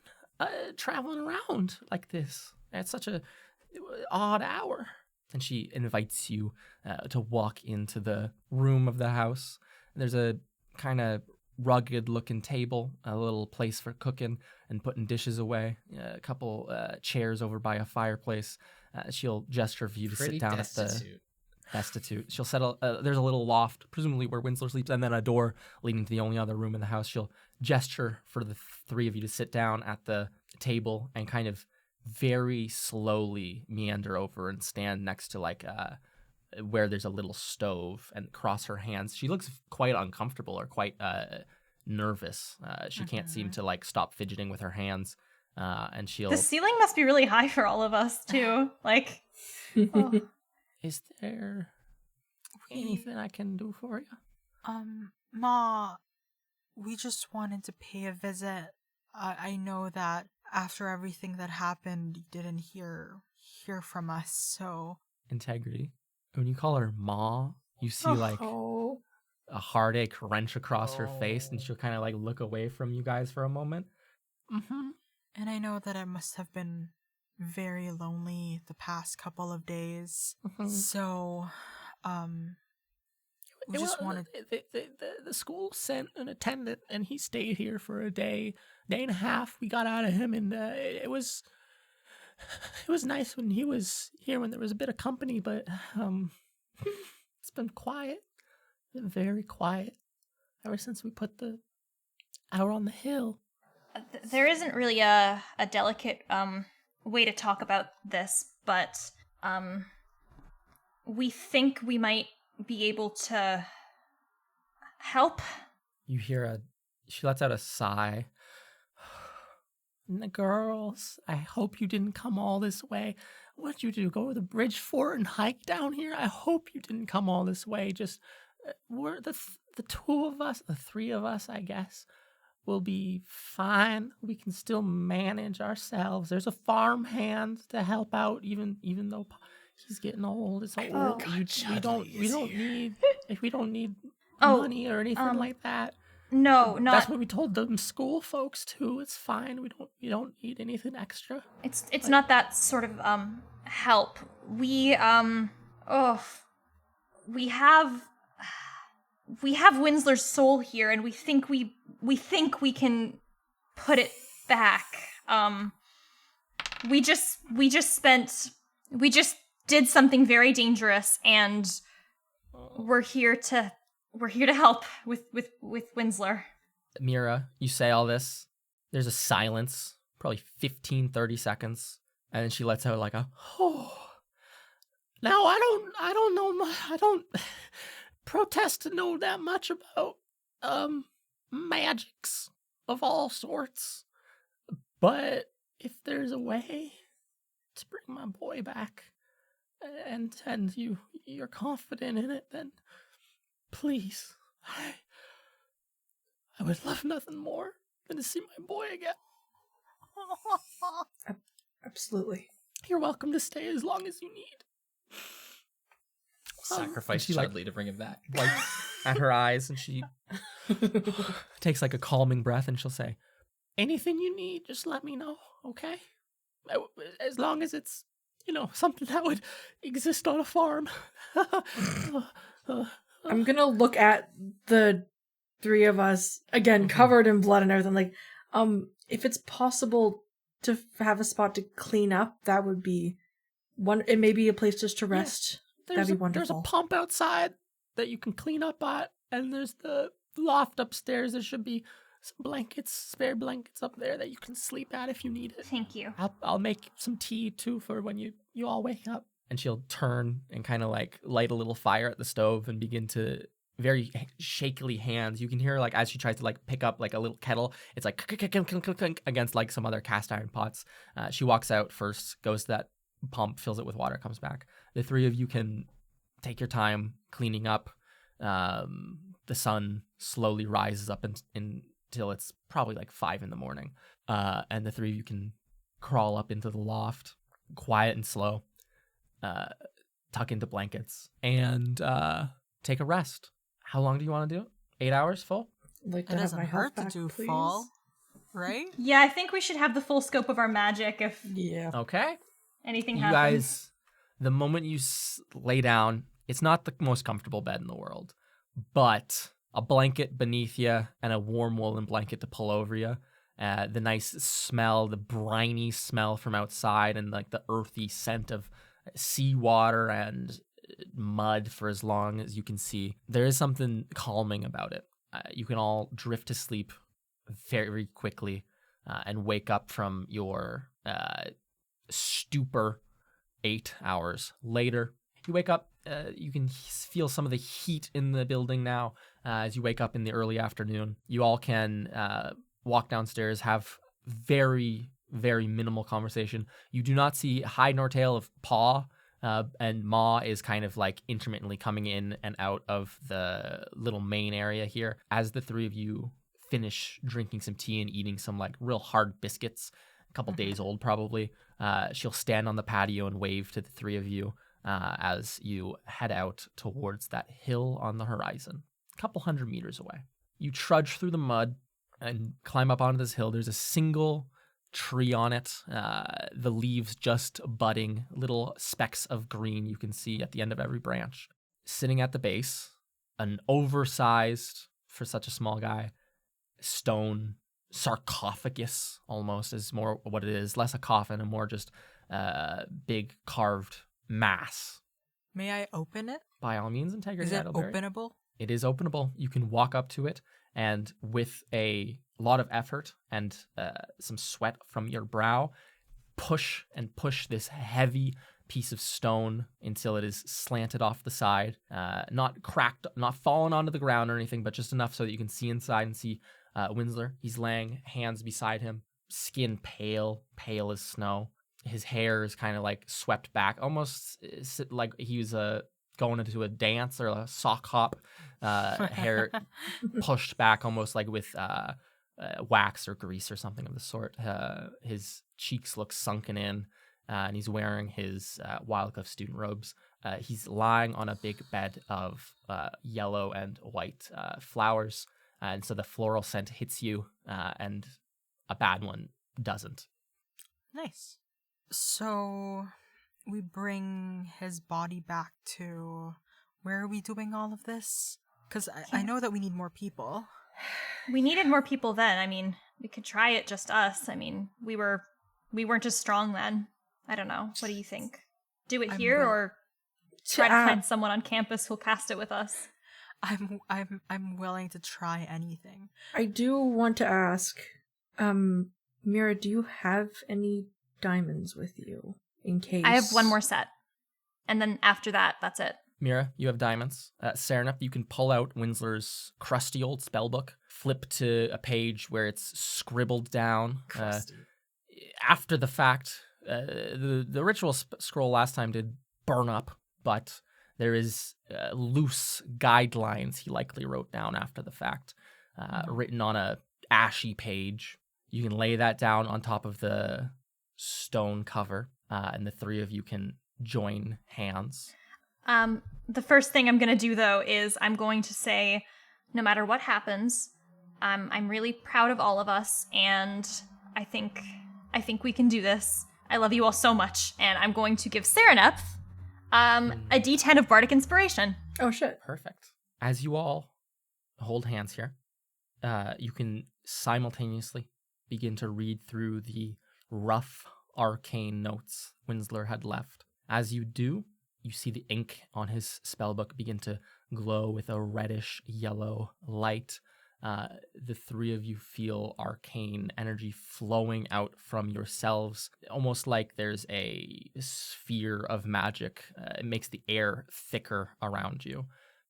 traveling around like this at such a odd hour? And she invites you to walk into the room of the house. There's a kind of rugged-looking table, a little place for cooking and putting dishes away, a couple chairs over by a fireplace. She'll gesture for you to sit down at the destitute. She'll settle. There's a little loft, presumably where Winsler sleeps, and then a door leading to the only other room in the house. She'll gesture for the three of you to sit down at the table and kind of very slowly meander over and stand next to like where there's a little stove and cross her hands. She looks quite uncomfortable or quite nervous. She can't seem to like stop fidgeting with her hands. And she'll. The ceiling must be really high for all of us too. Like, oh. Is there anything I can do for you? Ma, we just wanted to pay a visit. I know that after everything that happened, you didn't hear from us, so... Integrity. When you call her Ma, you see like a heartache wrench across her face, and she'll kind of like look away from you guys for a moment. Mm-hmm. And I know that it must have been very lonely the past couple of days. Mm-hmm. So, we just wanted... The school sent an attendant, and he stayed here for a day and a half. We got out of him, and it was nice when he was here, when there was a bit of company, but it's been quiet. Been very quiet ever since we put the hour on the hill. There isn't really a delicate way to talk about this, but we think we might be able to help. You hear she lets out a sigh. And the girls, I hope you didn't come all this way. What'd you do, go to the bridge fort and hike down here? I hope you didn't come all this way. Just, we're the two of us, the three of us, I guess. We'll be fine. We can still manage ourselves. There's a farm hand to help out, even though he's getting old. It's old. We don't need money or anything like that. No, not. That's what we told the school folks too. It's fine. We don't need anything extra. It's not that sort of help. We have Winsler's soul here, and we think we can put it back. We just did something very dangerous, and we're here to help with Winsler. Mira, you say all this. There's a silence, probably 15, 30 seconds, and then she lets out like a Now I don't know. I don't protest to know that much about magics of all sorts, but if there's a way to bring my boy back, and you're confident in it, then please, I would love nothing more than to see my boy again. Absolutely. You're welcome to stay as long as you need. Sacrifice Chudley to bring him back. Like at her eyes, and she takes like a calming breath, and she'll say, "Anything you need, just let me know, okay? As long as it's, something that would exist on a farm." I'm gonna look at the three of us again, covered in blood and everything. Like, if it's possible to have a spot to clean up, that would be one. It may be a place just to rest. That'd be wonderful. There's a pump outside that you can clean up at, and there's the loft upstairs. There should be some blankets, spare blankets up there that you can sleep at if you need it. Thank you. I'll make some tea too for when you all wake up. And she'll turn and kind of like light a little fire at the stove and begin to very shakily hands. You can hear like as she tries to like pick up like a little kettle, it's like clink against like some other cast iron pots. She walks out first, goes to that pump, fills it with water, comes back. The three of you can take your time cleaning up. The sun slowly rises up in till it's probably like 5 in the morning. And the three of you can crawl up into the loft, quiet and slow, tuck into blankets, and take a rest. How long do you want to do it? 8 hours full? Like to It have doesn't my health hurt to back, do please? fall, right? Yeah, I think we should have the full scope of our magic if Yeah. Okay. anything You happens. guys, the moment you lay down, it's not the most comfortable bed in the world, but a blanket beneath you and a warm woolen blanket to pull over you. The nice smell, the briny smell from outside, and like the earthy scent of seawater and mud for as long as you can see. There is something calming about it. You can all drift to sleep very quickly and wake up from your stupor 8 hours later. You wake up, you can feel some of the heat in the building now as you wake up in the early afternoon. You all can walk downstairs, have very, very minimal conversation. You do not see hide nor tail of Paw, and Ma is kind of like intermittently coming in and out of the little main area here. As the three of you finish drinking some tea and eating some like real hard biscuits, a couple days old probably, she'll stand on the patio and wave to the three of you as you head out towards that hill on the horizon, a couple 100 meters away. You trudge through the mud and climb up onto this hill. There's a single tree on it, the leaves just budding, little specks of green you can see at the end of every branch. Sitting at the base, an oversized, for such a small guy, stone sarcophagus almost is more what it is, less a coffin and more just big carved mass. May I open it? By all means, Integrity Is it Idleberry. openable? It is openable. You can walk up to it, and with a lot of effort and some sweat from your brow, push this heavy piece of stone until it is slanted off the side, not cracked, not fallen onto the ground or anything, but just enough so that you can see inside and see Winsler. He's laying, hands beside him, skin pale as snow. His hair is kind of like swept back, almost like he was going into a dance or a sock hop. Hair pushed back almost like with wax or grease or something of the sort. His cheeks look sunken in, and he's wearing his Wildcliff student robes. He's lying on a big bed of yellow and white flowers, and so the floral scent hits you, and a bad one doesn't. Nice. So we bring his body back to... Where are we doing all of this? Because I know that we need more people. We needed more people then. I mean, we could try it just us. I mean, we weren't as strong then. I don't know. What do you think? Do it here or try to find someone on campus who'll cast it with us? I'm willing to try anything. I do want to ask, Mira, do you have any diamonds with you in case? I have one more set. And then after that, that's it. Mira, you have diamonds. Serenep, you can pull out Winsler's crusty old spellbook, flip to a page where it's scribbled down. After the fact, the ritual scroll last time did burn up, but there is loose guidelines he likely wrote down after the fact, written on a ashy page. You can lay that down on top of the stone cover, and the three of you can join hands. The first thing I'm going to do, though, is I'm going to say, no matter what happens, I'm really proud of all of us, and I think we can do this. I love you all so much, and I'm going to give Serenep a D10 of Bardic Inspiration. Oh, shit. Perfect. As you all hold hands here, you can simultaneously begin to read through the rough arcane notes Winsler had left. As you do, you see the ink on his spellbook begin to glow with a reddish yellow light. The three of you feel arcane energy flowing out from yourselves, almost like there's a sphere of magic. It makes the air thicker around you.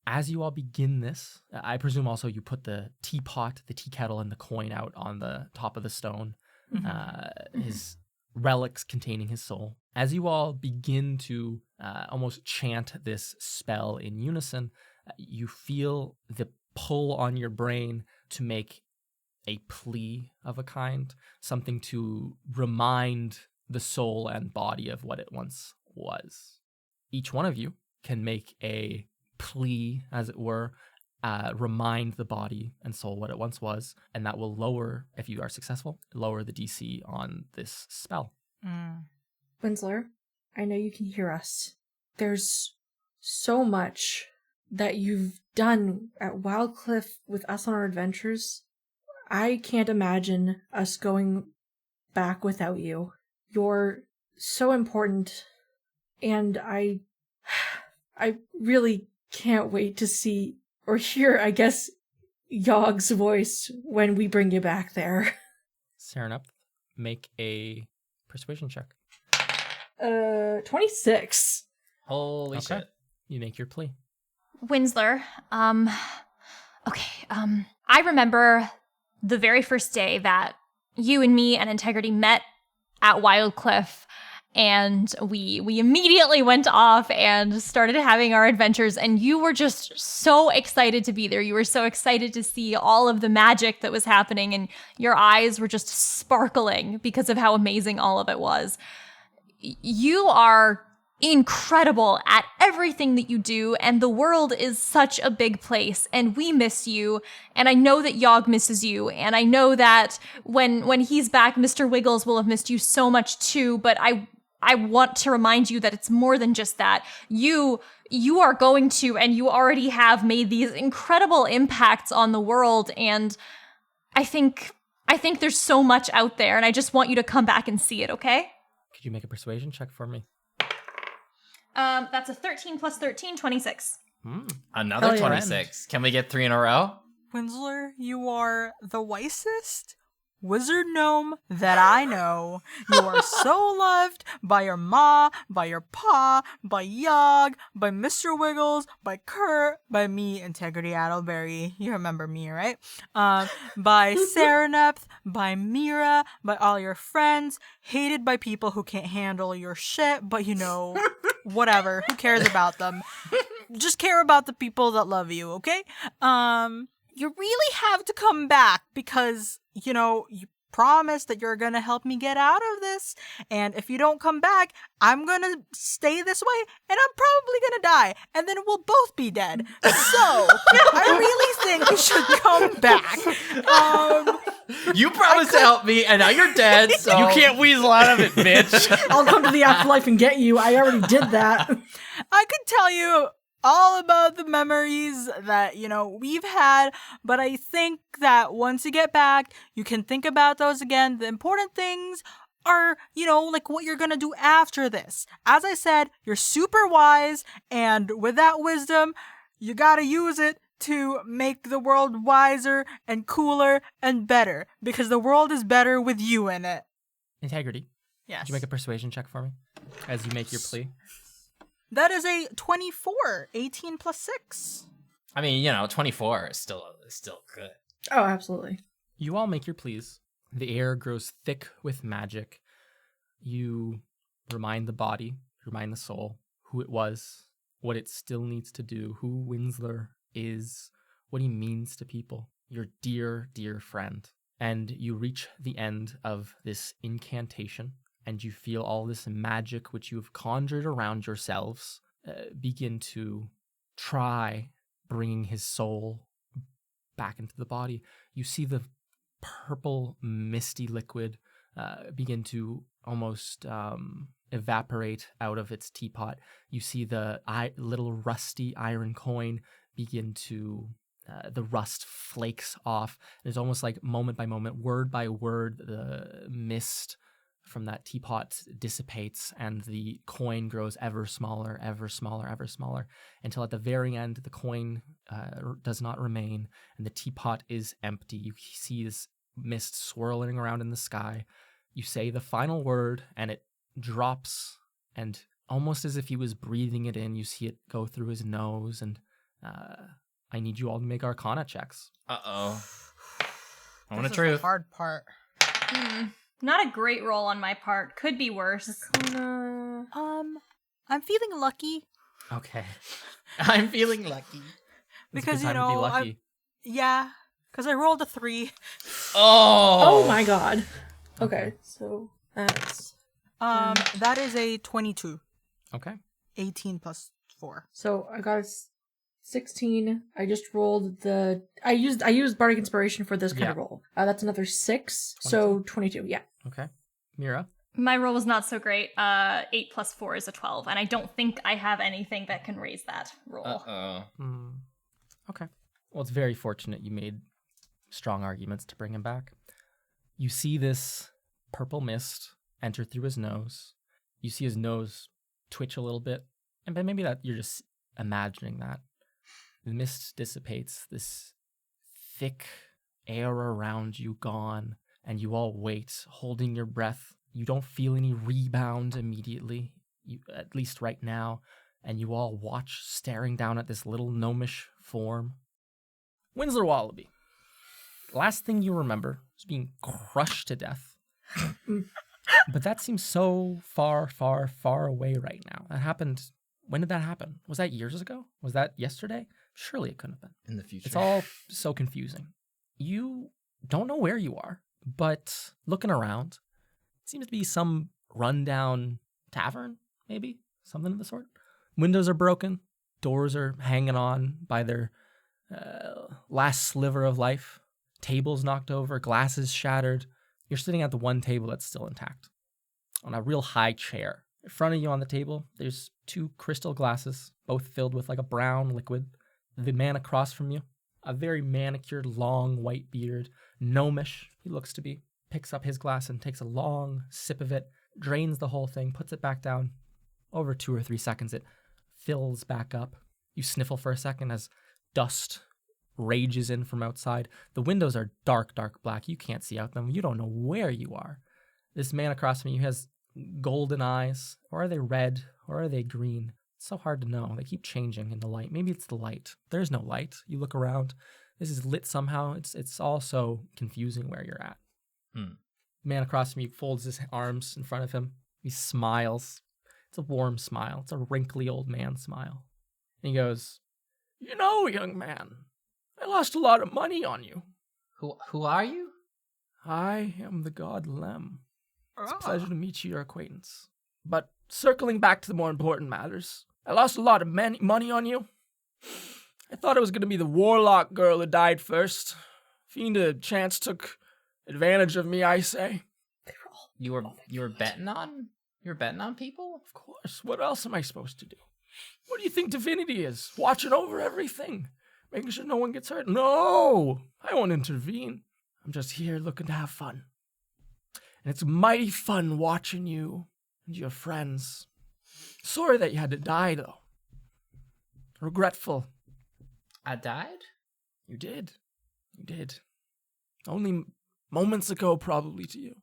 As you all begin this, I presume also you put the teapot, the tea kettle, and the coin out on the top of the stone. His relics containing his soul. As you all begin to almost chant this spell in unison, you feel the pull on your brain to make a plea of a kind, something to remind the soul and body of what it once was. Each one of you can make a plea, as it were, remind the body and soul what it once was, and that will lower, if you are successful, lower the DC on this spell. Winsler, I know you can hear us. There's so much that you've done at Wildcliff with us on our adventures. I can't imagine us going back without you. You're so important, and I really can't wait to see or hear, I guess, Yogg's voice when we bring you back there. Serenep, make a persuasion check. 26. Holy shit. You make your plea. Winsler, I remember the very first day that you and me and Integrity met at Wildcliff, and we immediately went off and started having our adventures, and you were just so excited to be there. You were so excited to see all of the magic that was happening, and your eyes were just sparkling because of how amazing all of it was. You are incredible at everything that you do, and the world is such a big place, and we miss you, and I know that Yogg misses you, and I know that when he's back, Mr. Wiggles will have missed you so much too, but I want to remind you that it's more than just that. You are going to, and you already have made these incredible impacts on the world, and I think there's so much out there, and I just want you to come back and see it, okay? Could you make a persuasion check for me? That's a 13 plus 13, 26. Another 26. Can we get 3 in a row? Winsler, you are the wisest wizard gnome that I know. You are so loved by your ma, by your pa, by Yogg, by Mr. Wiggles, by Kurt, by me, Integrity Addleberry. You remember me, right? By Serenep, by Mira, by all your friends. Hated by people who can't handle your shit, but whatever. Who cares about them? Just care about the people that love you, okay? You really have to come back because, you promised that you're gonna help me get out of this. And if you don't come back, I'm gonna stay this way and I'm probably gonna die. And then we'll both be dead. So, I really think you should come back. You promised to help me, and now you're dead, so... You can't weasel out of it, bitch. I'll come to the afterlife and get you. I already did that. I could tell you all about the memories that, we've had, but I think that once you get back, you can think about those again. The important things are, like what you're gonna do after this. As I said, you're super wise, and with that wisdom, you gotta use it to make the world wiser and cooler and better, because the world is better with you in it. Integrity. Yes. Could you make a persuasion check for me as you make your plea? That is a 24, 18 plus 6. I mean, 24 is still good. Oh, absolutely. You all make your pleas. The air grows thick with magic. You remind the body, remind the soul who it was, what it still needs to do, who Winsler is, what he means to people, your dear, dear friend. And you reach the end of this incantation, and you feel all this magic which you have conjured around yourselves begin to try bringing his soul back into the body. You see the purple, misty liquid begin to almost evaporate out of its teapot. You see the little rusty iron coin begin to... the rust flakes off. It's almost like moment by moment, word by word, the mist from that teapot dissipates and the coin grows ever smaller, ever smaller, ever smaller, until at the very end, the coin does not remain and the teapot is empty. You see this mist swirling around in the sky. You say the final word and it drops, and almost as if he was breathing it in, you see it go through his nose, and I need you all to make Arcana checks. Uh-oh. This is the hard part. Not a great roll on my part. Could be worse. Arcana. I'm feeling lucky. Okay. I'm feeling lucky. It's a Because, good time to be lucky. yeah, Because I rolled a 3. Oh my god. Okay, so that's... That is a 22. Okay. 18 plus 4. So I got a 16. I just rolled the... I used Bardic Inspiration for this kind of roll. That's another 6, 22. so 22, yeah. Okay. Mira? My roll was not so great. 8 plus 4 is a 12, and I don't think I have anything that can raise that roll. Okay. Well, it's very fortunate you made strong arguments to bring him back. You see this purple mist enter through his nose. You see his nose twitch a little bit, and maybe that you're just imagining that. The mist dissipates, this thick air around you gone, and you all wait, holding your breath. You don't feel any rebound immediately, at least right now, and you all watch, staring down at this little gnomish form. Winslow Wallaby. Last thing you remember is being crushed to death. But that seems so far, far, far away right now. That happened. When did that happen? Was that years ago? Was that yesterday? Surely it couldn't have been. In the future. It's all so confusing. You don't know where you are, but looking around, it seems to be some rundown tavern, maybe? Something of the sort. Windows are broken. Doors are hanging on by their last sliver of life. Tables knocked over, glasses shattered. You're sitting at the one table that's still intact, on a real high chair. In front of you on the table, there's 2 crystal glasses, both filled with like a brown liquid. The man across from you, a very manicured, long white beard, gnomish he looks to be, picks up his glass and takes a long sip of it, drains the whole thing, puts it back down. Over 2 or 3 seconds, it fills back up. You sniffle for a second as dust rages in from outside. The windows are dark, dark black. You can't see out them. You don't know where you are. This man across from you has golden eyes. Or are they red? Or are they green? It's so hard to know. They keep changing in the light. Maybe it's the light. There's no light. You look around. This is lit somehow. It's all so confusing where you're at. The man across from you folds his arms in front of him. He smiles. It's a warm smile. It's a wrinkly old man smile. And he goes, "You know, young man, I lost a lot of money on you." Who are you? "I am the god Lem. It's a pleasure to meet your acquaintance. But circling back to the more important matters, I lost a lot of money on you. I thought it was going to be the warlock girl who died first. Fiend chance took advantage of me, I say." You were betting on? You're betting on people? "Of course. What else am I supposed to do? What do you think divinity is? Watching over everything? Making sure no one gets hurt? No! I won't intervene. I'm just here looking to have fun. And it's mighty fun watching you and your friends. Sorry that you had to die, though. Regretful." I died? "You did. You did. Only moments ago, probably, to you.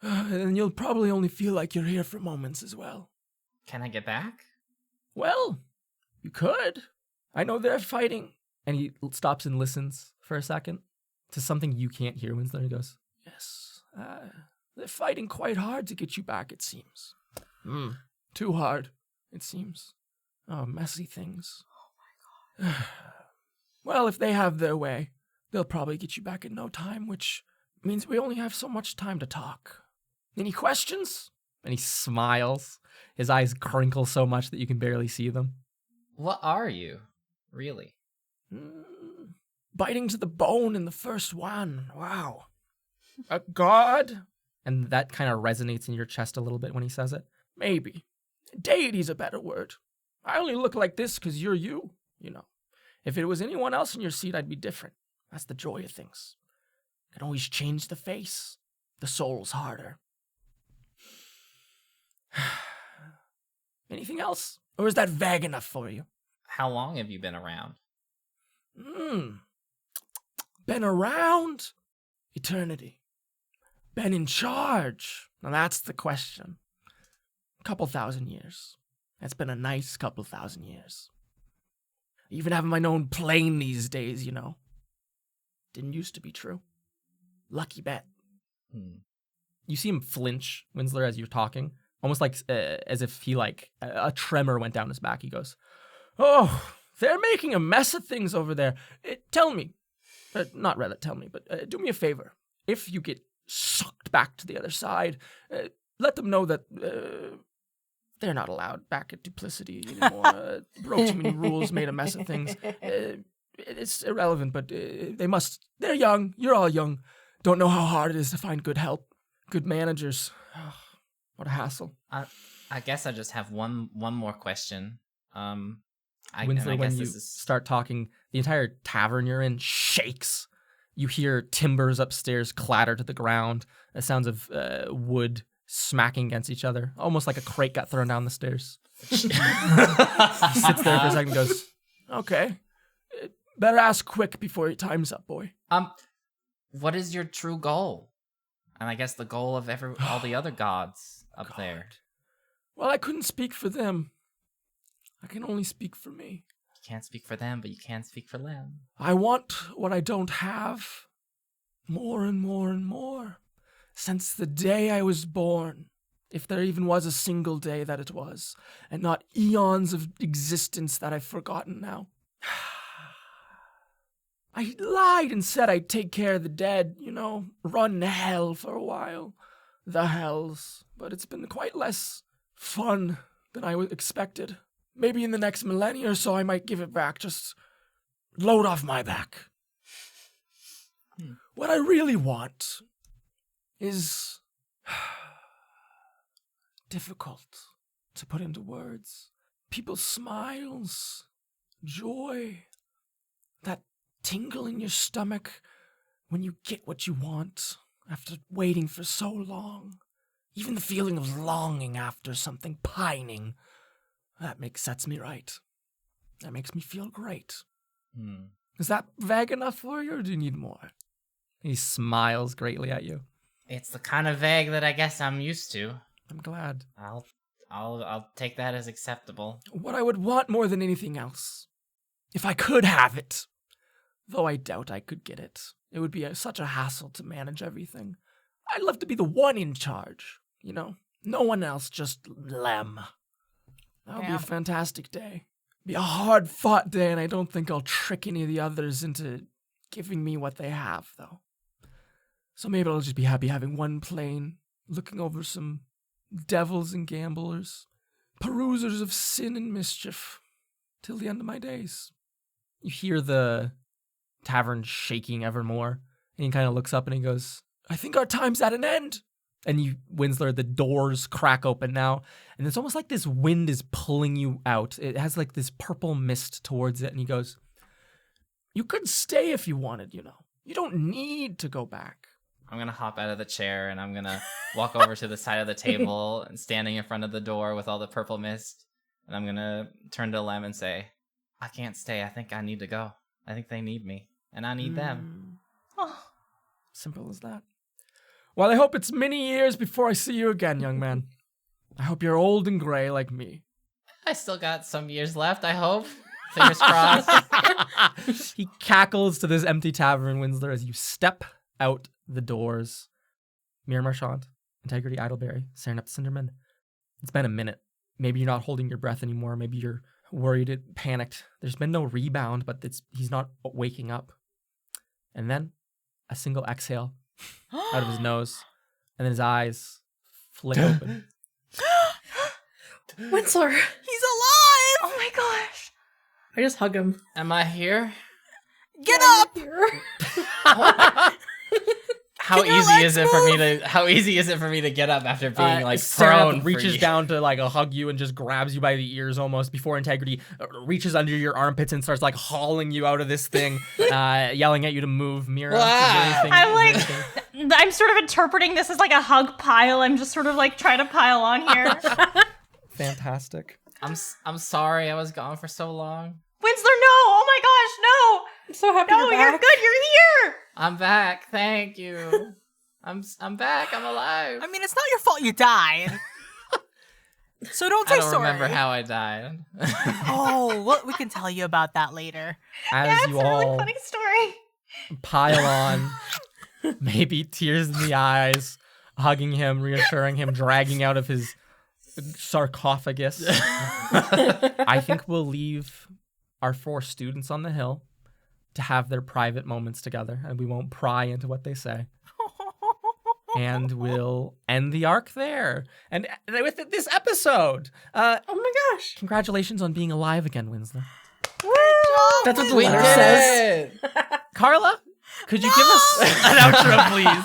And you'll probably only feel like you're here for moments as well." Can I get back? "Well, you could. I know they're fighting." And he stops and listens for a second to something you can't hear. Winslow, he goes, "Yes, they're fighting quite hard to get you back, it seems. Too hard, it seems. Oh, messy things. Oh, my God. Well, if they have their way, they'll probably get you back in no time, which means we only have so much time to talk. Any questions?" And he smiles. His eyes crinkle so much that you can barely see them. What are you, really? Biting to the bone in the first one. Wow. A god? And that kind of resonates in your chest a little bit when he says it. Maybe. Deity's a better word. I only look like this because you're you, you know. If it was anyone else in your seat, I'd be different. That's the joy of things. Can always change the face. The soul's harder. Anything else? Or is that vague enough for you? How long have you been around? Been around? Eternity. Been in charge? Now that's the question. A couple thousand years. That's been a nice couple thousand years. Even having my own plane these days, you know. Didn't used to be true. Lucky bet. You see him flinch, Winsler, as you're talking. Almost like as if he a tremor went down his back. He goes, "Oh, they're making a mess of things over there. Tell me, not Reddit, tell me, but do me a favor. If you get sucked back to the other side, let them know that they're not allowed back at Duplicity anymore. Broke too many rules, made a mess of things. It's irrelevant, but they must. They're young. You're all young. Don't know how hard it is to find good help, good managers. What a hassle. I guess I just have one more question. Winslow, when you start talking, the entire tavern you're in shakes. You hear timbers upstairs clatter to the ground. The sounds of wood smacking against each other, almost like a crate got thrown down the stairs. He sits there for a second and goes, okay, better ask quick before your time's up, boy. What is your true goal? And I guess the goal of all the other gods up there. Well, I couldn't speak for them. I can only speak for me. You can't speak for them, but you can speak for them. I want what I don't have more and more and more. Since the day I was born, if there even was a single day that it was, and not eons of existence that I've forgotten now. I lied and said I'd take care of the dead, run hell for a while. The hells. But it's been quite less fun than I expected. Maybe in the next millennia or so I might give it back, just load off my back. What I really want is difficult to put into words. People's smiles, joy, that tingle in your stomach when you get what you want after waiting for so long. Even the feeling of longing after something, pining. That sets me right. That makes me feel great. Is that vague enough for you, or do you need more? He smiles greatly at you. It's the kind of vague that I guess I'm used to. I'm glad. I'll take that as acceptable. What I would want more than anything else, if I could have it, though I doubt I could get it. It would be such a hassle to manage everything. I'd love to be the one in charge, No one else, just Lem. That would be a fantastic day. Be a hard-fought day, and I don't think I'll trick any of the others into giving me what they have, though. So maybe I'll just be happy having one plane, looking over some devils and gamblers, perusers of sin and mischief, till the end of my days. You hear the tavern shaking evermore, and he kind of looks up and he goes, I think our time's at an end. And Winsler, the doors crack open now, and it's almost like this wind is pulling you out. It has like this purple mist towards it, and he goes, you could stay if you wanted, You don't need to go back. I'm going to hop out of the chair, and I'm going to walk over to the side of the table and standing in front of the door with all the purple mist, and I'm going to turn to Lem and say, I can't stay. I think I need to go. I think they need me, and I need them. Oh. Simple as that. Well, I hope it's many years before I see you again, young man. I hope you're old and gray like me. I still got some years left, I hope. Fingers crossed. He cackles to this empty tavern, Winsler, as you step out the doors. Mir Marchand, Integrity Idleberry, Serenep Cinderman. It's been a minute. Maybe you're not holding your breath anymore. Maybe you're worried and panicked. There's been no rebound, but he's not waking up. And then a single exhale out of his nose, and then his eyes flick open. Winsler! He's alive! Oh my gosh. I just hug him. Am I here? Get up! How easy is it for me to get up after being like prone? Reaches down to like hug you and just grabs you by the ears almost before Integrity reaches under your armpits and starts like hauling you out of this thing, yelling at you to move. Mira, I'm sort of interpreting this as like a hug pile. I'm just sort of like trying to pile on here. Fantastic. I'm sorry I was gone for so long. Winsler, no! Oh my gosh, no! I'm so happy No, you're good. You're here. I'm back. Thank you. I'm back. I'm alive. I mean, it's not your fault you died. So don't say I don't sorry. remember how I died. Oh, well, we can tell you about that later. As It's you a really all funny story. pile on, maybe tears in the eyes, hugging him, reassuring him, dragging out of his sarcophagus. I think we'll leave our 4 students on the hill. to have their private moments together, and we won't pry into what they say. And we'll end the arc there. And with this episode, Oh my gosh. congratulations on being alive again, Winslow. That's what the We letter did says. it! Carla, could you give us an outro, please?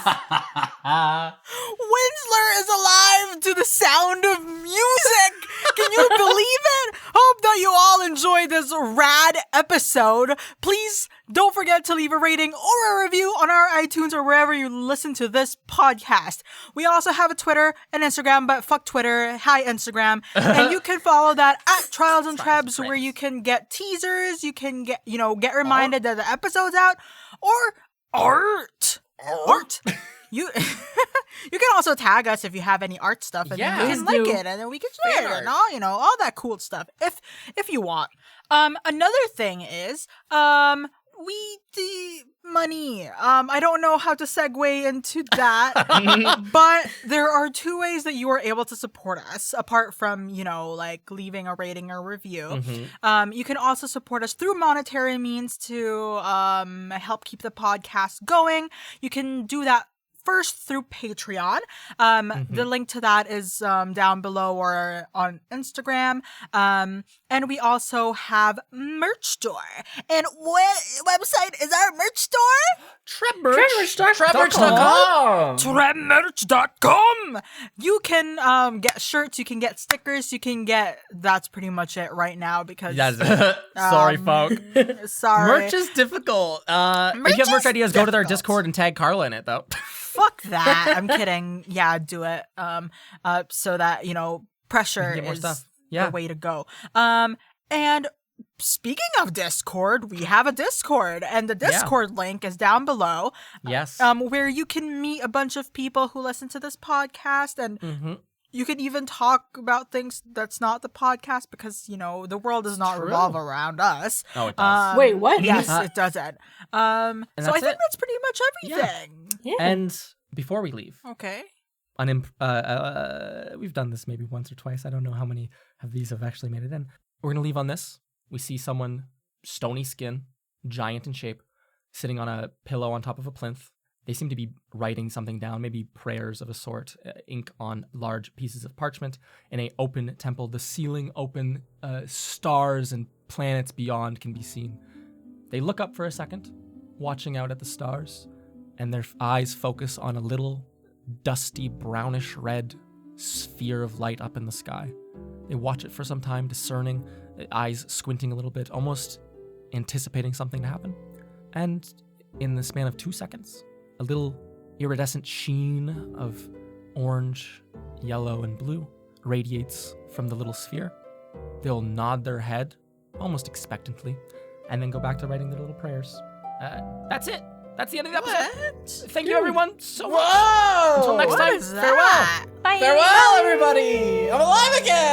Winsler is alive to the sound of music. Can you believe it? Hope that you all enjoyed this rad episode. Please don't forget to leave a rating or a review on our iTunes or wherever you listen to this podcast. We also have a Twitter and Instagram, but fuck Twitter. Hi, Instagram. And you can follow that at Trials and Trebs, where you can get teasers, you can get reminded that the episode's out, or art. You you can also tag us if you have any art stuff, and then we can like it, and then we can share it, and all that cool stuff if you want. Another thing is the money. I don't know how to segue into that, but there are two ways that you are able to support us apart from, like leaving a rating or review. You can also support us through monetary means to help keep the podcast going. You can do that first through Patreon. The link to that is down below or on Instagram. And we also have merch store. And what website is our merch store? Trebuchets.com. Trebmerch.com. You can get shirts, you can get stickers, that's pretty much it right now because Sorry, folk. sorry. Merch is difficult. If you have merch ideas, go to their Discord and tag Carla in it, though. Fuck that. I'm kidding. Yeah, do it. So that, pressure Get more is stuff. the way to go. And speaking of Discord, we have a Discord, and the Discord link is down below. Yes. Where you can meet a bunch of people who listen to this podcast, and you can even talk about things that's not the podcast because, the world does not revolve around us. Oh, it does. Wait, what? Yes, it doesn't. So I that's think it. that's pretty much everything. Yeah. And before we leave, Okay. we've done this maybe once or twice. I don't know how many of these have actually made it in. We're going to leave on this. We see someone, stony skin, giant in shape, sitting on a pillow on top of a plinth. They seem to be writing something down, maybe prayers of a sort, ink on large pieces of parchment. In a open temple, the ceiling open, stars and planets beyond can be seen. They look up for a second, watching out at the stars, and their eyes focus on a little dusty brownish red sphere of light up in the sky. They watch it for some time, discerning, eyes squinting a little bit, almost anticipating something to happen. And in the span of 2 seconds, a little iridescent sheen of orange, yellow, and blue radiates from the little sphere. They'll nod their head, almost expectantly, and then go back to writing their little prayers. That's it. That's the end of the episode. Thank you, everyone, so much. Whoa! Until next What time, is farewell. that? Bye. Farewell, everybody! I'm alive again!